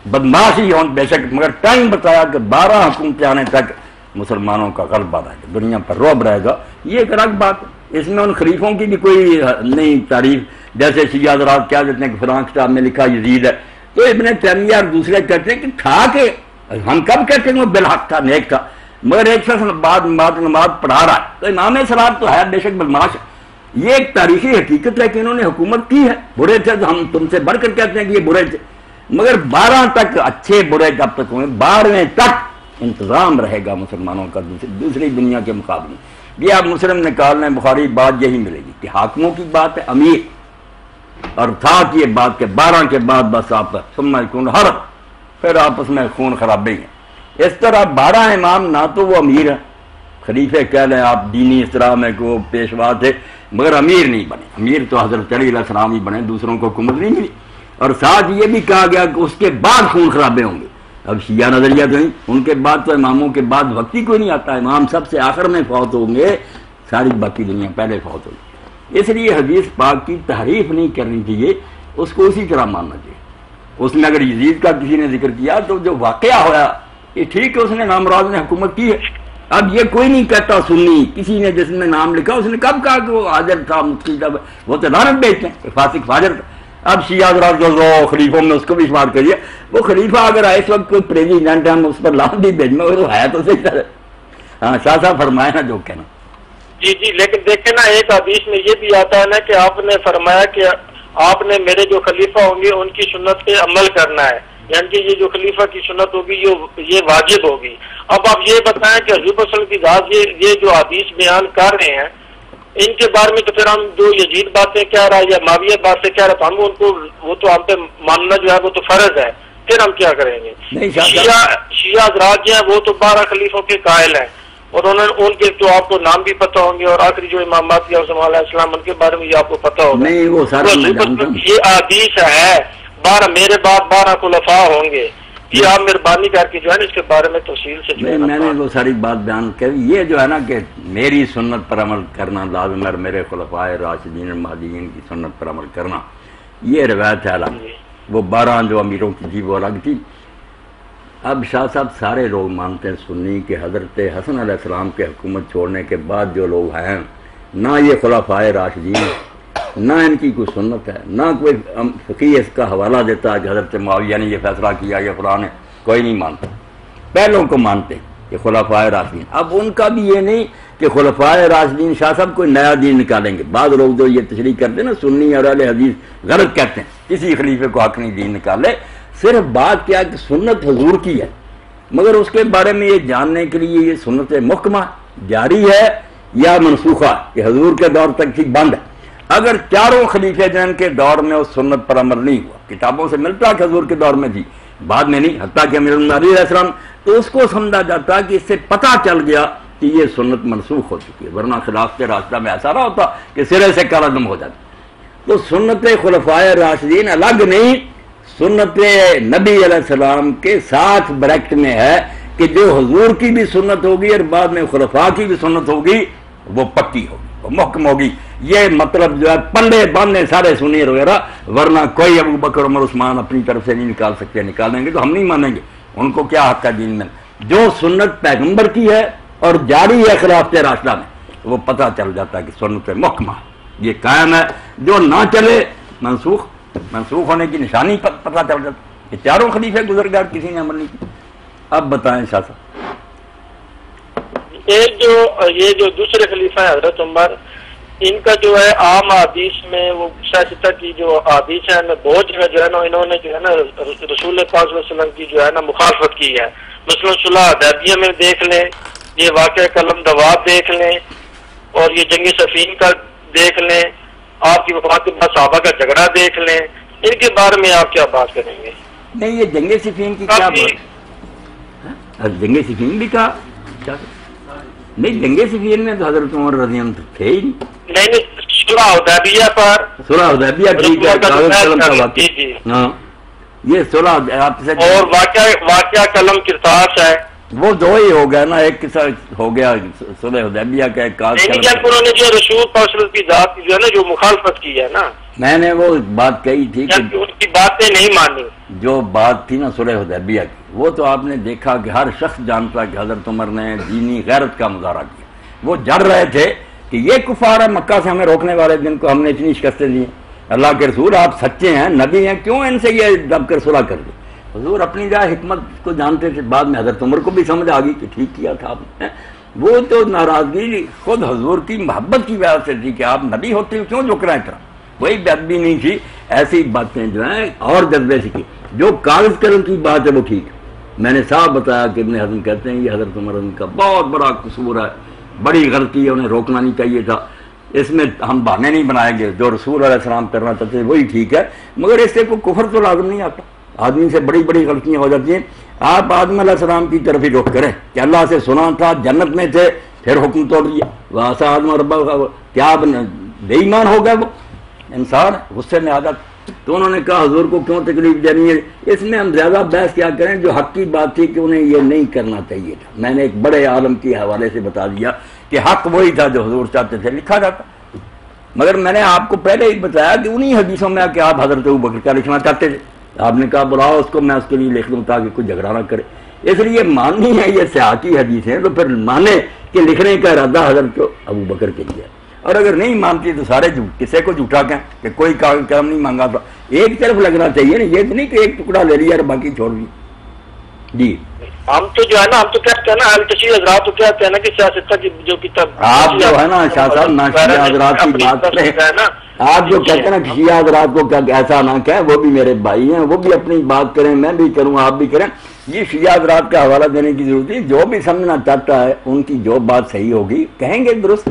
C: بدماش ہی ہوں بے شک، مگر ٹائم بتایا کہ 12 حکومتیں آنے تک مسلمانوں کا غلبہ رہے گا، دنیا پر رعب رہے گا. یہ ایک الگ بات ہے. اس میں ان خلیفوں کی بھی کوئی نہیں تعریف. جیسے شیعہ حضرات کیا دیتے ہیں کہ فلاں کتاب میں لکھا یزید ہے، تو ابن تیمیہ اور دوسرے کہتے ہیں کہ تھا، کہ ہم کب کہتے ہیں وہ بالحق تھا، نیک تھا، مگر ایک شخص بعد نماز پڑھا رہا ہے تو امام صلاۃ تو ہے بے شک بدماش ہے. یہ ایک تاریخی حقیقت ہے کہ انہوں نے حکومت کی ہے. برے تھے تو ہم تم سے بڑھ کر کہتے ہیں کہ یہ برے تھے، مگر 12 تک اچھے برے جب تک ہوئے، 12ویں تک انتظام رہے گا مسلمانوں کا دوسری دنیا کے مقابلے. یہ آپ مسلم نکال لیں، بخاری بات یہی ملے گی کہ حاکموں کی بات ہے، امیر، اور تھا کہ یہ بات کے 12 کے بعد بس آپ ثم یکون حرب، پھر آپس میں خون خرابے ہیں. اس طرح 12 امام نہ تو وہ امیر ہیں، خلیفے کہہ لیں آپ دینی اصطلاح میں کہ وہ پیشوا تھے، مگر امیر نہیں بنے. امیر تو حضرت علی علیہ السلام ہی بنے، دوسروں کو حکومت نہیں ملی. اور ساتھ یہ بھی کہا گیا کہ اس کے بعد خون خرابے ہوں گے. اب شیعہ نظریہ تو نہیں، ان کے بعد تو اماموں کے بعد وقت ہی کوئی نہیں آتا، امام سب سے آخر میں فوت ہوں گے، ساری باقی دنیا پہلے فوت ہوگی. اس لیے حدیث پاک کی تحریف نہیں کرنی چاہیے، اس کو اسی طرح ماننا چاہیے. اس میں اگر یزید کا کسی نے ذکر کیا تو جو واقعہ ہوا یہ ٹھیک ہے، اس نے نامراض نے حکومت کی ہے. اب یہ کوئی نہیں کہتا سنی، کسی نے جس نے نام لکھا اس نے کب کہا کہ وہ حاضر تھا، مفتی تھا، وہ تو لعنت بیچتے ہیں، فاسق فاجر تھا. اب شیعہ حضرات جو خلیفوں میں اس کو بھی شمار کریے، وہ خلیفہ اگر اس وقت کوئی پریزیڈنٹ ہے ہم اس پر لعنت بھی بھیجنا، وہ تو ہے تو صحیح طرح. ہاں شاہ صاحب فرمائے نا جو کہنا.
B: جی لیکن دیکھیں نا ایک حدیث میں یہ بھی آتا ہے نا کہ آپ نے فرمایا کہ آپ نے میرے جو خلیفہ ہوں گے ان کی سنت پہ عمل کرنا ہے. یعنی کہ یہ جو خلیفہ کی سنت ہوگی یہ واجب ہوگی۔ اب آپ یہ بتائیں کہ حضور صلی اللہ علیہ وسلم کی ذات یہ جو حدیث بیان کر رہے ہیں ان کے بارے میں تو پھر ہم جو یزید باتیں کہہ رہا ہے یا معاویہ باتیں کہہ رہا ہے تو ہم ان کو وہ تو ہم پہ ماننا جو ہے وہ تو فرض ہے، پھر ہم کیا کریں گے؟ شیعہ حضرات جو ہیں وہ تو 12 خلیفوں کے قائل ہیں اور ان کے تو آپ کو نام بھی پتہ ہوں گے، اور آخری جو امام مہدی علیہ السلام ان کے بارے میں یہ آپ کو پتہ ہوگا۔
C: نہیں وہ سارا
B: یہ حدیث ہے 12 میرے بعد 12 خلفاء ہوں گے، یہ آپ مہربانی کر کے جو ہے نا اس کے بارے میں تفصیل سے جو ہے
C: میں نے وہ ساری بات بیان کری۔ یہ جو ہے نا کہ میری سنت پر عمل کرنا لازم ہے، میرے خلفاء راشدین المہدیین کی سنت پر عمل کرنا، یہ روایت ہے الگ۔ وہ 12 جو امیروں کی تھی وہ الگ تھی۔ اب شاہ صاحب سارے لوگ مانتے ہیں سنی کہ حضرت حسن علیہ السلام کے حکومت چھوڑنے کے بعد جو لوگ ہیں نہ یہ خلفاء راشدین نہ ان کی کوئی سنت ہے، نہ کوئی فقیہ اس کا حوالہ دیتا ہے کہ حضرت معاویہ نے یہ فیصلہ کیا یا فلاں نے، کوئی نہیں مانتا۔ پہلوں کو مانتے کہ خلفاء راشدین۔ اب ان کا بھی یہ نہیں کہ خلفاء راشدین شاہ صاحب کوئی نیا دین نکالیں گے۔ بعض لوگ جو یہ تشریح کرتے ہیں نا سنی اور اہل حدیث غلط کہتے ہیں، کسی خلیفے کو حق نہیں دین نکالے۔ صرف بات کیا کہ سنت حضور کی ہے، مگر اس کے بارے میں یہ جاننے کے لیے یہ سنت محکمہ جاری ہے یا منسوخہ کہ حضور کے دور تک تھی بند ہے۔ اگر چاروں خلیفے جن کے دور میں اس سنت پر عمل نہیں ہوا، کتابوں سے ملتا کہ حضور کے دور میں تھی، بعد میں نہیں، حتیٰ کہ امیر المومنین علیہ السلام، تو اس کو سمجھا جاتا کہ اس سے پتہ چل گیا کہ یہ سنت منسوخ ہو چکی ہے، ورنہ خلافت راستہ میں ایسا نہ ہوتا کہ سرے سے کالعدم ہو جاتا۔ تو سنت خلفاء راشدین الگ نہیں، سنت نبی علیہ السلام کے ساتھ بریکٹ میں ہے کہ جو حضور کی بھی سنت ہوگی اور بعد میں خلفاء کی بھی سنت ہوگی وہ پکی ہوگی، وہ محکم ہوگی۔ یہ مطلب جو ہے پلے باندھنے سارے سنی وغیرہ، ورنہ کوئی ابو بکر عمر عثمان اپنی طرف سے نہیں نکال سکتے، نکالیں گے تو ہم نہیں مانیں گے، ان کو کیا حق ہے دین میں۔ جو سنت پیغمبر کی ہے اور جاری ہے خلافت راشدہ میں وہ پتہ چل جاتا ہے کہ سنت محکمہ یہ قائم ہے، جو نہ چلے منسوخ ہونے کی نشانی پتہ چل جاتا کہ چاروں خلیفے گزر گئے کسی نے عمل نہیں کیا۔ اب بتائیں شاہ صاحب۔
B: یہ جو دوسرے خلیفہ ہیں حضرت عمر، ان کا جو ہے عام حدیث میں وہ شاہ کی جو حدیث ہے بہت جگہ جو ہے نا انہوں نے جو ہے نا رسول پاک صلی اللہ علیہ وسلم کی جو ہے نا مخالفت کی ہے۔ مثلا صلح حدیبیہ میں دیکھ لیں، یہ واقعہ قلم دواب دیکھ لیں، اور یہ جنگ صفین کا دیکھ لیں، آپ کی وفات کے بعد صحابہ کا جھگڑا دیکھ لیں، ان کے بارے میں آپ کیا بات کریں گے؟
C: نہیں یہ جنگ صفین کی کیا بات؟ جنگ صفین بھی کہا نہیں، جنگ صفین میں تو حضرت عمر رضی اللہ عنہ تھے ہی
B: نہیں، صلح حدیبیہ پر
C: صلح حدیبیہ ٹھیک ہے، قلم کا واقعہ ہاں یہ صلح آپ سے،
B: اور واقعہ قلم کرتاس ہے،
C: وہ دو ہی ہو گیا نا، ایک قصہ ہو گیا صلح حدیبیہ کا، ایک
B: انہوں نے جو رسول پاک صلی اللہ علیہ وسلم کی ذات کی جو ہے نا جو مخالفت کی ہے نا،
C: میں نے وہ بات کہی تھی کہ
B: ان کی باتیں نہیں مانی۔ جو
C: بات تھی نا صلح حدیبیہ کی، وہ تو آپ نے دیکھا کہ ہر شخص جانتا کہ حضرت عمر نے دینی غیرت کا مظاہرہ کیا۔ وہ جڑ رہے تھے کہ یہ کفار ہے مکہ سے ہمیں روکنے والے، جن کو ہم نے اتنی شکستیں دی، اللہ کے رسول آپ سچے ہیں، نبی ہیں، کیوں ان سے یہ دب کر صلح کر دی؟ حضور اپنی جائے حکمت کو جانتے تھے، بعد میں حضرت عمر کو بھی سمجھ آ گئی کہ ٹھیک کیا تھا آپ نے۔ وہ تو ناراضگی خود حضور کی محبت کی وجہ سے تھی کہ آپ نبی ہوتے کیوں جھک رہے ہیں، کوئی بے ادبی نہیں تھی۔ ایسی باتیں جو ہیں اور جذبے سے کی، جو کاغذ قلم کی بات ہے وہ ٹھیک ہے۔ میں نے صاحب بتایا کہ ابن حزم کہتے ہیں یہ حضرت عمر کا بہت بڑا قصور ہے، بڑی غلطی ہے، انہیں روکنا نہیں چاہیے تھا۔ اس میں ہم بہانے نہیں بنائیں گے، جو رسول علیہ السلام کرنا چاہتے ہیں وہی ٹھیک ہے، مگر اس سے کوئی کفر تو لازم نہیں آتا، آدمی سے بڑی بڑی غلطیاں ہو جاتی ہیں۔ آپ آدم علیہ السلام کی طرف ہی رخ کریں کہ اللہ سے سنا تھا، جنت میں تھے، پھر حکم توڑ دیا، واسا آدم ربا، کیا بے ایمان ہو گیا وہ انسان، غصے میں آ جاتا۔ تو انہوں نے کہا حضور کو کیوں تکلیف دینی ہے؟ اس میں ہم زیادہ بحث کیا کریں، جو حق کی بات تھی کہ انہیں یہ نہیں کرنا چاہیے تھا۔ میں نے ایک بڑے عالم کے حوالے سے بتا دیا کہ حق وہی تھا جو حضور چاہتے تھے، لکھا جاتا۔ مگر میں نے آپ کو پہلے ہی بتایا کہ انہی حدیثوں میں کہ آپ حضرت ابوبکر کا لکھنا چاہتے تھے، آپ نے کہا بلاؤ اس کو، میں اس کے لیے لکھ دوں تاکہ کوئی جھگڑا نہ کرے۔ اس لیے ماننی ہے، یہ سیاقی حدیث ہیں تو پھر مانے کہ لکھنے کا ارادہ حضرت ابوبکر کے لیے، اور اگر نہیں مانتی تو سارے کسے کو جھوٹا کہیں کہ کوئی کاغذ قلم نہیں مانگا تھا۔ ایک طرف لگنا چاہیے نا، یہ تو نہیں کہ ایک ٹکڑا لے لیا اور باقی چھوڑ دیا۔ جی
B: ہم تو جو ہے نا، ہم تو کہتے ہیں نا اہل تشیع حضرات تو کہتے ہیں نا کہ سیاست کی جو کتاب
C: آپ جو ہے نا شاہ صاحب نہ شیعہ حضرات کی بات کریں، آپ جو کہتے ہیں نا شیعہ حضرات کو ایسا نہ کہیں، وہ بھی میرے بھائی ہیں، وہ بھی اپنی بات کریں، میں بھی کروں، آپ بھی کریں، یہ شیعہ حضرات کا حوالہ دینے کی ضرورت ہے۔ جو بھی سمجھنا چاہتا ہے ان کی جو بات صحیح ہوگی کہیں گے، درست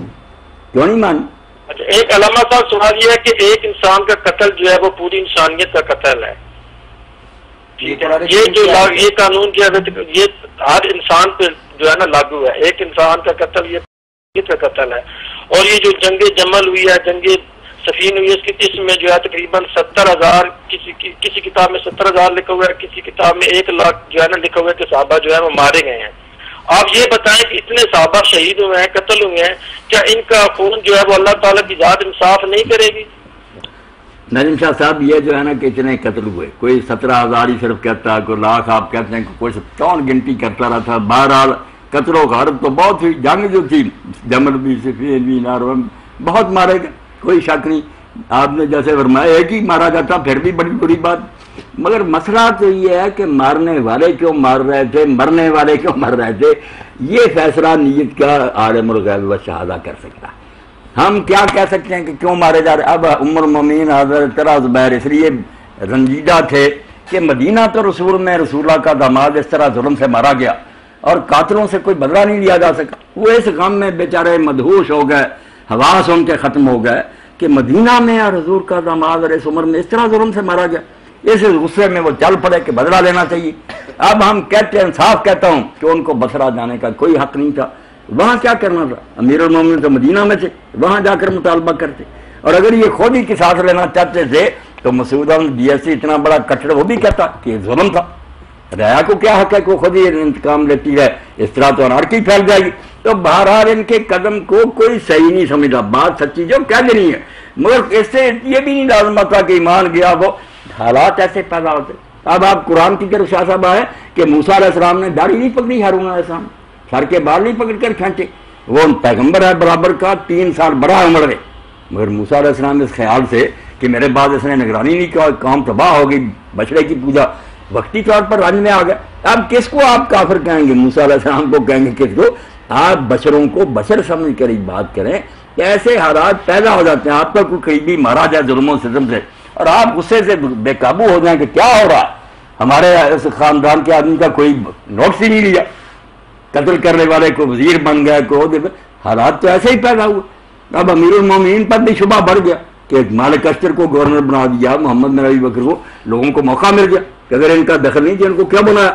C: کیوں نہیں مانی۔
B: اچھا، ایک علامہ صاحب سوال یہ ہے کہ ایک انسان کا قتل جو ہے وہ پوری انسانیت کا قتل ہے، یہ جو یہ قانون کی یہ ہر انسان پہ جو ہے نا لاگو ہے، ایک انسان کا قتل یہ کا قتل ہے۔ اور یہ جو جنگ جمل ہوئی ہے، جنگ سفین ہوئی ہے، اس میں جو ہے تقریباً 70,000 کسی کتاب میں 70,000 لکھا ہوا ہے، کسی کتاب میں 1 لاکھ جو ہے نا لکھا ہوا ہے کہ صحابہ جو ہے وہ مارے گئے ہیں۔ آپ یہ بتائیں کہ اتنے صحابہ شہید ہوئے ہیں، قتل ہوئے ہیں، کیا ان کا خون جو ہے وہ اللہ تعالیٰ کی ذات انصاف نہیں کرے گی؟
C: نجم شاہ صاحب، یہ جو ہے نا کہ اتنے قتل ہوئے، کوئی 17,000 ہی صرف کہتا ہے، کوئی لاکھ آپ کہتے ہیں، کوئی کون گنتی کرتا رہا تھا۔ بہرحال قتل و غارت تو بہت ہوئی، جنگ جو تھی جمل بھی، صفین بھی، نارون بہت مارے گئے، کوئی شک نہیں۔ آپ نے جیسے فرمایا ایک ہی مارا جاتا پھر بھی بڑی بری بات، مگر مسئلہ تو یہ ہے کہ مارنے والے کیوں مار رہے تھے، مرنے والے کیوں مر رہے تھے، یہ فیصلہ نیت کا عالم الغیب و شہادہ کر سکتا ہے۔ ہم کیا کہہ سکتے ہیں کہ کیوں مارے جا رہے؟ اب ام المومنین حضرت زبیر اس لیے رنجیدہ تھے کہ مدینہ تو رسول میں رسول اللہ کا داماد اس طرح ظلم سے مارا گیا اور قاتلوں سے کوئی بدلہ نہیں لیا جا سکا۔ وہ اس غم میں بیچارے مدہوش ہو گئے، حواس ان کے ختم ہو گئے کہ مدینہ میں اور حضور کا داماد اور اس عمر میں اس طرح ظلم سے مارا گیا۔ اس غصے میں وہ چل پڑے کہ بدلہ لینا چاہیے۔ اب ہم کہتے ہیں، انصاف کہتا ہوں کہ ان کو بصرہ جانے کا کوئی حق نہیں تھا، وہاں کیا کرنا تھا؟ امیر المومنین تو مدینہ میں تھے، وہاں جا کر مطالبہ کرتے۔ اور اگر یہ خود ہی قصاص لینا چاہتے تھے تو مسعود DSC اتنا بڑا کٹڑ وہ بھی کہتا کہ یہ ظلم تھا، رعایا کو کیا حق ہے کہ وہ خود ہی انتقام لیتی ہے، اس طرح تو انارکی پھیل جائے گی۔ تو بہرحال ان کے قدم کو کوئی صحیح نہیں سمجھا، بات سچی جو کہہ دینی ہے، مگر اس سے یہ بھی نہیں لازم تھا کہ ایمان گیا، وہ حالات ایسے پیدا ہوتے۔ اب آپ قرآن کی طرف شاہ صاحب آئے کہ موسیٰ علیہ السلام نے داڑھی نہیں پکڑی ہارون علیہ السلام، سر کے بال نہیں پکڑ کر کھینچے، وہ پیغمبر ہے برابر کا، 3 سال بڑا عمر ہے، مگر موسیٰ علیہ السلام اس خیال سے کہ میرے بعد اس نے نگرانی نہیں کیا، قوم تباہ ہو گئی، بچڑے کی پوجا وقتی طور پر رنج میں آ گیا۔ اب کس کو آپ کافر کہیں گے؟ موسیٰ علیہ السلام کو کہیں گے؟ کس کو؟ آپ بشروں کو بشر سمجھ کر ہی بات کریں کہ ایسے حالات پیدا ہو جاتے ہیں، آپ کا کوئی قریبی مارا جائے ظلم و ستم سے اور آپ غصے سے بے قابو ہو جائیں کہ کیا ہو رہا ہے، ہمارے اس خاندان کے آدمی کا کوئی نوٹس ہی نہیں لیا، قتل کرنے والے کو وزیر بن گیا، کو حالات تو ایسے ہی پیدا ہوئے۔ اب امیر المومنین پر بھی شبہ بڑھ گیا کہ مالک اشتر کو گورنر بنا دیا، محمد بن ابی بکر کو، لوگوں کو موقع مل گیا کہ اگر ان کا دخل نہیں تھا ان کو کیا بنایا۔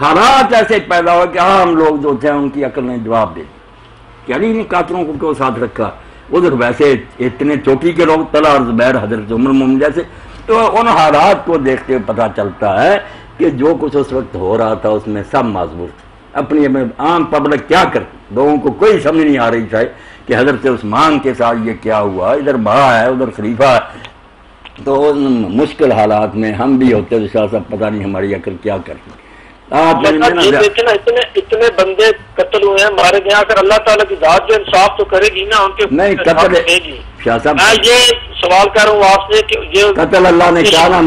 C: حالات ایسے پیدا ہوا کہ عام لوگ جو تھے ان کی عقل نے جواب دے دیا کہ علی نے قاتلوں کو کیوں ساتھ رکھا، ادھر ویسے اتنے چوٹی کے لوگ طلحہ اور زبیر، حضرت عمر مومن جیسے، تو ان حالات کو دیکھتے پتہ چلتا ہے کہ جو کچھ اس وقت ہو رہا تھا اس میں سب معذور تھے۔ اپنی عام پبلک کیا کرتی، لوگوں کو کوئی سمجھ نہیں آ رہی تھا کہ حضرت عثمان کے ساتھ یہ کیا ہوا، ادھر بڑا ہے ادھر خلیفہ ہے۔ تو ان مشکل حالات میں ہم بھی ہوتے تو شاہ صاحب پتہ نہیں ہماری عقل کیا کرتی۔
B: اتنے بندے قتل ہوئے ہیں، مارے گئے، اگر اللہ تعالیٰ کی ذات جو انصاف تو کرے گی نا، ان کے
C: نہیں قتل شاہ صاحب،
B: میں یہ سوال کر رہا ہوں آپ سے کہ یہ
C: قتل اللہ نے کہا نا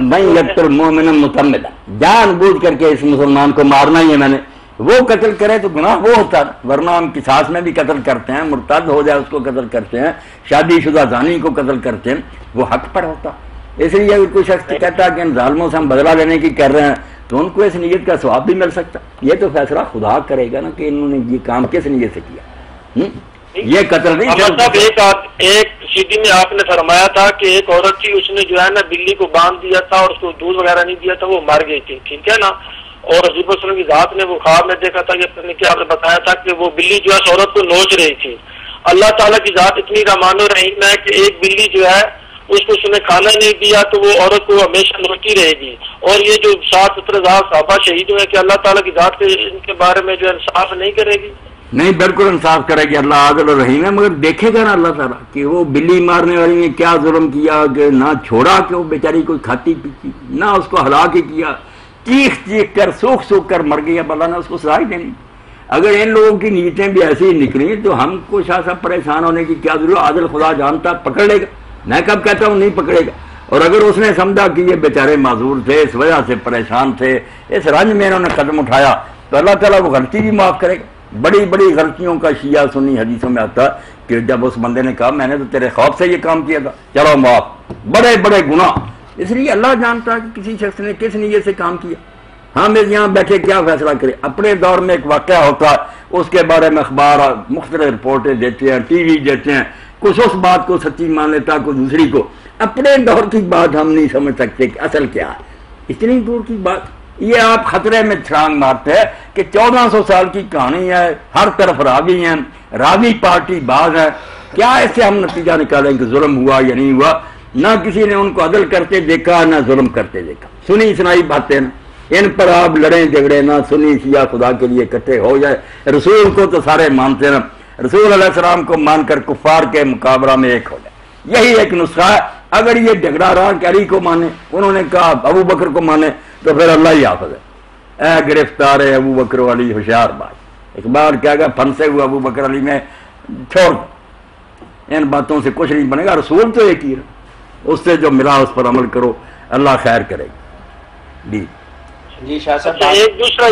C: میں یقتل المؤمن متعمدا، جان بوجھ کر کے اس مسلمان کو مارنا ہی ہے میں نے، وہ قتل کرے تو گناہ وہ ہوتا ہے، ورنہ ہم قصاص میں بھی قتل کرتے ہیں، مرتد ہو جائے اس کو قتل کرتے ہیں، شادی شدہ زانی کو قتل کرتے ہیں، وہ حق پر ہوتا۔ اس لیے اگر کوئی شخص کہتا ہے کہ ان ظالموں سے ہم بدلہ لینے کی کر رہے ہیں تو ان کو اس نیت کا ثواب بھی مل سکتا، یہ تو فیصلہ خدا کرے گا نا کہ انہوں نے یہ کام کس نیت سے کیا، یہ قتل نہیں۔
B: ایک سیدھی میں آپ نے فرمایا تھا کہ ایک عورت تھی، اس نے جو ہے نا بلی کو باندھ دیا تھا اور اس کو دودھ وغیرہ نہیں دیا تھا، وہ مر گئی تھی، ٹھیک ہے نا، اور حضور صلی اللہ علیہ وسلم کی ذات نے وہ خواب میں دیکھا تھا کہ آپ نے بتایا تھا کہ وہ بلی جو ہے عورت کو نوچ رہی تھی۔ اللہ تعالیٰ کی ذات اتنی رحمان و رحیم ہے کہ ایک بلی جو ہے اس کو اس نے کھانا نہیں دیا تو وہ عورت کو ہمیشہ نوچتی رہے گی، اور یہ جو 60-70,000 صحابہ شہید ہوئے کہ اللہ تعالیٰ کی ذات ان کے بارے میں جو انصاف نہیں کرے گی؟
C: نہیں، بالکل انصاف کرے گی، اللہ عادل و رحیم ہے، مگر دیکھے گا نا اللہ تعالیٰ کہ وہ بلی مارنے والی نے کیا ظلم کیا کہ نہ چھوڑا کہ وہ بیچاری کوئی کھاتی پیتی، نہ اس کو ہلاک ہی کیا، چیخ چیخ کر سوکھ سوکھ کر مر گئی، اب اللہ نے اس کو سزا ہی دینی۔ اگر ان لوگوں کی نیتیں بھی ایسی ہی نکلی تو ہم کو شاہ صاحب پریشان ہونے کی کیا ضرورت، عادل خدا جانتا پکڑ لے گا، میں کب کہتا ہوں نہیں پکڑے گا، اور اگر اس نے سمجھا کہ یہ بیچارے معذور تھے، اس وجہ سے پریشان تھے، اس رنج میں انہوں نے قدم اٹھایا، تو اللہ تعالیٰ وہ غلطی بھی معاف کرے گا۔ بڑی بڑی غلطیوں کا شیعہ سنی حدیثوں میں آتا کہ جب اس بندے نے کہا میں نے تو تیرے خوف سے یہ کام کیا تھا، چلو معاف، بڑے بڑے گناہ۔ اس لیے اللہ جانتا ہے کہ کسی شخص نے کس نیت سے کام کیا، ہم یہاں بیٹھے کیا فیصلہ کریں۔ اپنے دور میں ایک واقعہ ہوتا ہے، اس کے بارے میں اخبار مختلف رپورٹیں دیتے ہیں، ٹی وی دیتے ہیں، کچھ اس بات کو سچی مان لیتا، کوئی دوسری کو۔ اپنے دور کی بات ہم نہیں سمجھ سکتے کہ اصل کیا ہے، اتنی دور کی بات۔ یہ آپ خطرے میں چھلانگ مارتے ہیں کہ 1400 سال کی کہانی ہے، ہر طرف راوی ہیں، راوی پارٹی باز ہے، کیا اس سے ہم نتیجہ نکالیں کہ ظلم ہوا یا نہیں ہوا؟ نہ کسی نے ان کو عدل کرتے دیکھا، نہ ظلم کرتے دیکھا، سنی سنائی باتیں، ان پر آپ لڑیں جھگڑے نہ، سنی شیعہ خدا کے لیے اکٹھے ہو جائے۔ رسول کو تو سارے مانتے ہیں، رسول علیہ السلام کو مان کر کفار کے مقابلہ میں ایک ہو جائے، یہی ایک نسخہ ہے۔ اگر یہ جھگڑا رہا کہ علی کو مانے، انہوں نے کہا ابو بکر کو مانے، تو پھر اللہ ہی حافظ ہے۔ اے گرفتار ہے ابو بکر علی ہوشیار بات، اقبال کیا گیا، پھنسے ہوئے ابو بکر علی میں چھوڑ، ان باتوں سے کچھ نہیں بنے گا، رسول تو ایک ہی ہے، اس سے جو ملا اس پر عمل کرو، اللہ خیر کرے گا۔
A: جی شاہ صاحب،
B: ایک دوسرا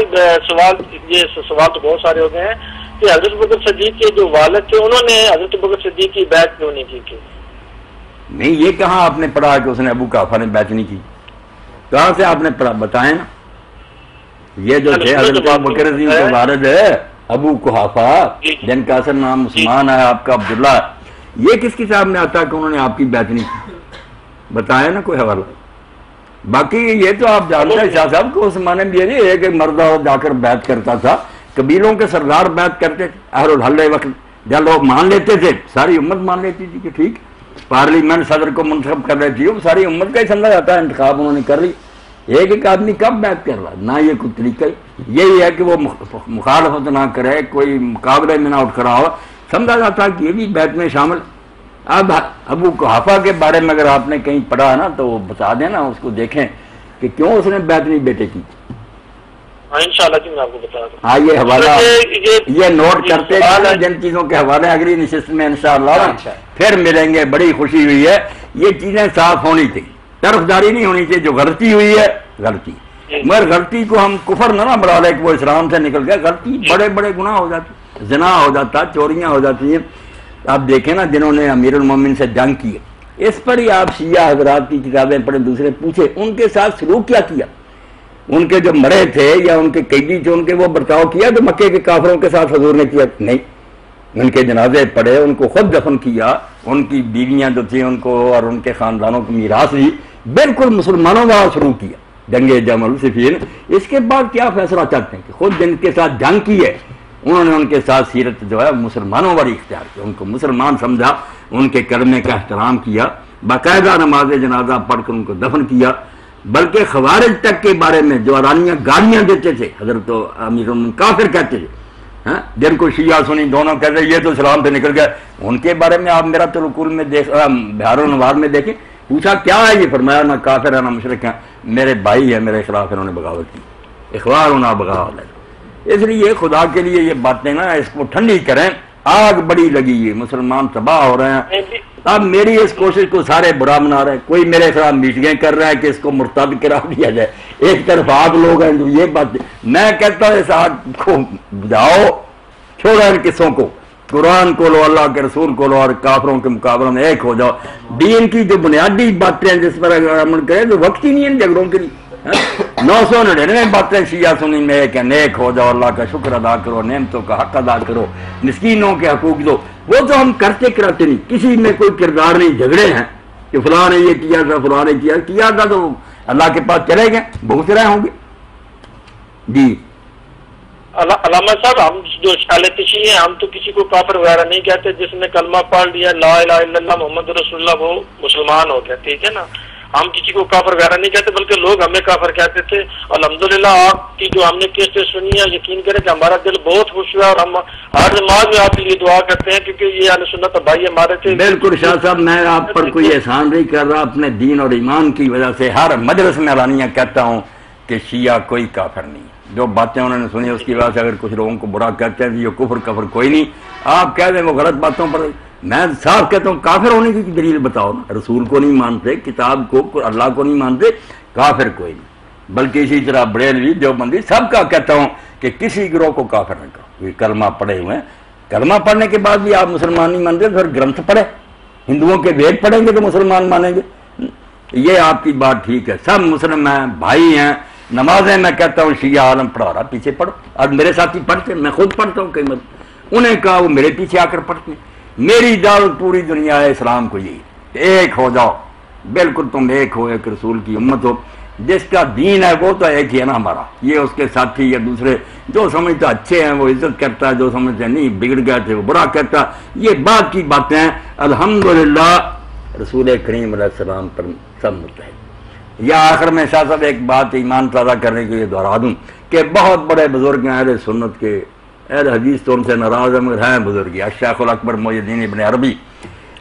B: سوال، یہ سوال تو بہت سارے ہو گئے ہیں کہ حضرت بکر صدیق کے جو والد تھے انہوں نے حضرت بکر صدیق کی بیعت کیوں نہیں کی؟
C: نہیں، یہ کہاں آپ نے پڑھا کہ اس نے ابو قحافہ نے بیعت نہیں کی؟ کہاں سے آپ نے پڑھا؟ بتائیں نا۔ یہ جو تھے حضرت ابو بکر صدیق کے والد ہے ابو قحافہ، جن کا اصل نام عثمان ہے، آپ کا عبداللہ ہے، یہ کس کتاب میں آتا ہے کہ انہوں نے آپ کی بیعت نہیں کی؟ بتائیں نا کوئی حوالہ۔ باقی یہ تو آپ جانتے ہیں شاہ صاحب کو اس زمانے میں یہ نہیں ایک مرد جا کر بیعت کرتا تھا، قبیلوں کے سردار بیعت کرتے تھے، اہل الحل وقت جب لوگ مان لیتے تھے، ساری امت مان لیتی تھی کہ ٹھیک، پارلیمنٹ صدر کو منتخب کر رہی تھی، وہ ساری امت کا ہی سمجھا جاتا ہے، انتخاب انہوں نے کر لی، ایک ایک آدمی کب بیعت کر رہا؟ نہ یہ کوئی طریقہ، یہی ہے کہ وہ مخالفت نہ کرے، کوئی مقابلے میں نہ اٹھ کھڑا ہو، سمجھا جاتا ہے کہ یہ بھی بیعت میں شامل۔ اب ابو قحافہ کے بارے میں اگر آپ نے کہیں پڑھا نا تو وہ بتا دینا، اس کو دیکھیں کہ کیوں اس نے بیعت نہیں بیٹے کی۔
B: انشاءاللہ جی میں آپ کو بتا دوں۔
C: ہاں، یہ حوالہ یہ نوٹ کرتے ہیں، جن چیزوں کے حوالے اگلی نشست میں انشاءاللہ پھر ملیں گے۔ بڑی خوشی ہوئی ہے، یہ چیزیں صاف ہونی تھی، طرفداری نہیں ہونی چاہیے، جو غلطی ہوئی ہے غلطی، مگر غلطی کو ہم کفر نہ بنا لے کہ وہ اسلام سے نکل گیا، غلطی بڑے بڑے گناہ ہو جاتے، زنا ہو جاتا، چوریاں ہو جاتی ہیں۔ آپ دیکھیں نا جنہوں نے امیر المومنین سے جنگ کی، اس پر ہی آپ شیعہ حضرات کی کتابیں پڑھیں، دوسرے پوچھیں ان کے ساتھ سلوک کیا کیا، ان کے جو مرے تھے یا ان کے قیدی تھے ان کے وہ برتاؤ کیا جو مکے کے کافروں کے ساتھ حضور نے کیا؟ نہیں، ان کے جنازے پڑھے، ان کو خود دفن کیا، ان کی بیویاں جو تھیں ان کو اور ان کے خاندانوں کو میراث دی، بالکل مسلمانوں والا سلوک کیا، جنگ جمل صفین۔ اس کے بعد کیا فیصلہ چاہتے ہیں کہ خود جن کے ساتھ جنگ کی ہے انہوں نے ان کے ساتھ سیرت جو ہے مسلمانوں والی اختیار کی، ان کو مسلمان سمجھا، ان کے کلمے کا احترام کیا، باقاعدہ نماز جنازہ پڑھ کر ان کو دفن کیا، بلکہ خوارج تک کے بارے میں جو ارانیاں گالیاں دیتے تھے حضرت امیر المومنین کافر کہتے تھے، جن کو شیعہ سنی دونوں کہتے یہ تو اسلام سے نکل گئے، ان کے بارے میں آپ میرا العقول میں بہار الانوار میں دیکھیں، پوچھا کیا ہے یہ، فرمایا نہ کافر ہے نہ مشرک ہے، میرے بھائی ہے، میرے خلاف انہوں نے بغاوت کی، اخبار ہونا بغاوت ہے۔ اس لیے خدا کے لیے یہ باتیں نا اس کو ٹھنڈی کریں، آگ بڑی لگی ہے، مسلمان تباہ ہو رہے ہیں۔ اب میری اس کوشش کو سارے برا بنا رہے ہیں، کوئی میرے خلاف میٹنگیں کر رہا ہے کہ اس کو مرتد قرار دیا جائے، ایک طرف آپ لوگ ہیں جو یہ بات، میں کہتا ہوں اس آگ کو بجھاؤ، چھوڑو ان قصوں کو، قرآن کو لو، اللہ کے رسول کو لو، اور کافروں کے مقابلے میں ایک ہو جاؤ۔ دین کی جو بنیادی باتیں جس پر اگر عمل کرے تو وقت ہی نہیں ہے ان جھگڑوں کے لیے۔ 999 باتیں شیعہ سنی میں ایک ہے، نیک ہو جاؤ، اللہ کا شکر ادا کرو، نعمتوں کا حق ادا کرو، مسکینوں کے حقوق دو، وہ تو ہم کرتے کراتے نہیں، کسی میں کوئی کردار نہیں، جھگڑے ہیں کہ فلاں نے یہ کیا تھا، فلاں نے کیا تھا، تو اللہ کے پاس چلے گئے، بھوک رہے ہوں گے۔ جی
B: علامہ صاحب، ہم جو شالت شیعہ ہیں ہم تو کسی کو کافر وغیرہ نہیں کہتے، جس نے کلمہ پڑھ لیا لا الہ الا اللہ محمد رسول اللہ وہ مسلمان ہو گیا، ٹھیک ہے نا، ہم کسی کو کافر وغیرہ نہیں کہتے، بلکہ لوگ ہمیں کافر کہتے تھے۔ الحمدللہ آپ کی جو ہم نے کیسٹیں سنی ہے، یقین کریں کہ ہمارا دل بہت خوش ہوا، اور ہم ہر نماز میں آپ کے لیے دعا کرتے ہیں، کیونکہ یہ اہل سنت بھائی ہمارے تھے۔
C: بالکل شاہ صاحب، میں آپ پر کوئی احسان نہیں کر رہا، اپنے دین اور ایمان کی وجہ سے ہر مجلس میں اعلانیہ کہتا ہوں کہ شیعہ کوئی کافر نہیں، جو باتیں انہوں نے سنی اس کی وجہ سے اگر کچھ لوگوں کو برا کہتے ہیں یہ کفر کوئی نہیں، آپ کہہ دیں وہ غلط باتوں پر میں صاف کہتا ہوں کافر ہونے کی دلیل بتاؤ نا. رسول کو نہیں مانتے, کتاب کو, اللہ کو نہیں مانتے, کافر کوئی نہیں. بلکہ اسی طرح بریلوی, دیوبندی, سب کا کہتا ہوں کہ کسی گروہ کو کافر نہ کرو. یہ کلمہ پڑھے ہوئے ہیں, کلمہ پڑھنے کے بعد بھی آپ مسلمان نہیں مانتے, پھر گرنتھ پڑھے, ہندوؤں کے وید پڑھیں گے تو مسلمان مانیں گے. یہ آپ کی بات ٹھیک ہے, سب مسلم ہیں, بھائی ہیں, نمازیں میں کہتا ہوں شیعہ عالم پڑھا رہا, پیچھے پڑھو. اور میرے ساتھی پڑھتے, میں خود پڑھتا ہوں کئی مرتبہ, انہیں کہا وہ میرے پیچھے آ کر پڑھتے ہیں. میری دعوت پوری دنیا ہے اسلام کو یہی, ایک ہو جاؤ, بالکل تم ایک ہو, ایک رسول کی امت ہو. جس کا دین ہے وہ تو ایک ہی ہے نا ہمارا. یہ اس کے ساتھی یا دوسرے جو سمجھتا اچھے ہیں وہ عزت کرتا ہے, جو سمجھتے نہیں بگڑ گئے تھے وہ برا کرتا. یہ بات کی باتیں ہیں. الحمدللہ رسول کریم علیہ السلام پر سب متحد. یا آخر میں شاہ صاحب ایک بات ایمان تازہ کرنے کے لیے دہرا دوں کہ بہت بڑے بزرگ ہیں اہل سنت کے, اہل حدیث تو ان سے ناراض ہیں مگر ہیں بزرگ. الشیخ الاکبر محی الدین ابن عربی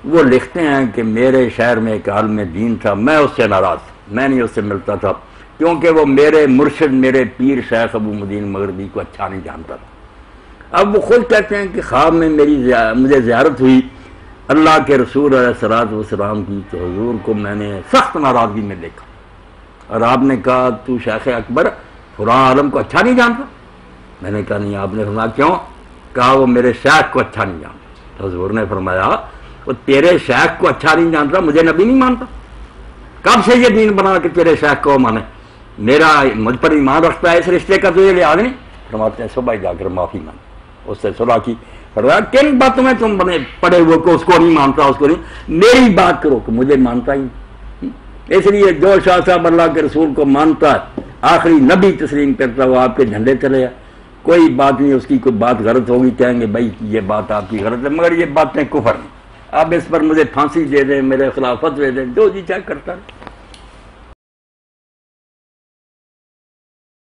C: وہ لکھتے ہیں کہ میرے شہر میں ایک عالم دین تھا, میں اس سے ناراض, میں نہیں اس سے ملتا تھا کیونکہ وہ میرے مرشد, میرے پیر شیخ ابو مدین مغربی کو اچھا نہیں جانتا تھا. اب وہ خود کہتے ہیں کہ خواب میں مجھے زیارت ہوئی اللہ کے رسول علیہ الصلوۃ والسلام کی, تو حضور کو میں نے سخت ناراضگی میں دیکھا, اور آپ نے کہا تو شیخ اکبر فلاں عالم کو اچھا نہیں جانتا. میں نے کہا نہیں. آپ نے فرمایا کیوں؟ کہا وہ میرے شیخ کو اچھا نہیں جانتا. تو حضور نے فرمایا وہ تیرے شیخ کو اچھا نہیں جانتا, مجھے نبی نہیں مانتا, کب سے یہ دین بنا کہ تیرے شیخ کو مانے؟ میرا مجھ پر ایمان رکھتا ہے, اس رشتے کا تجھے لحاظ نہیں. فرماتے ہیں صبح جا کر معافی مانگ, اس سے صلح کی. فرمایا کن باتوں میں تم بنے پڑے ہوئے کو اس کو نہیں مانتا, اس کو نہیں, میری بات کرو کہ مجھے مانتا ہی نہیں. اس لیے جو شاہ صاحب اللہ کے رسول کو مانتا ہے, آخری نبی تسلیم کرتا, وہ آپ کے جھنڈے چلے جائے, کوئی بات نہیں. اس کی کوئی بات غلط ہوگی, کہیں گے بھائی یہ بات آپ کی غلط ہے, مگر یہ باتیں کفر نہیں. آپ اس پر مجھے پھانسی دے دیں, میرے خلاف فتوے دیں, جو جی چاہے کرتا ہے.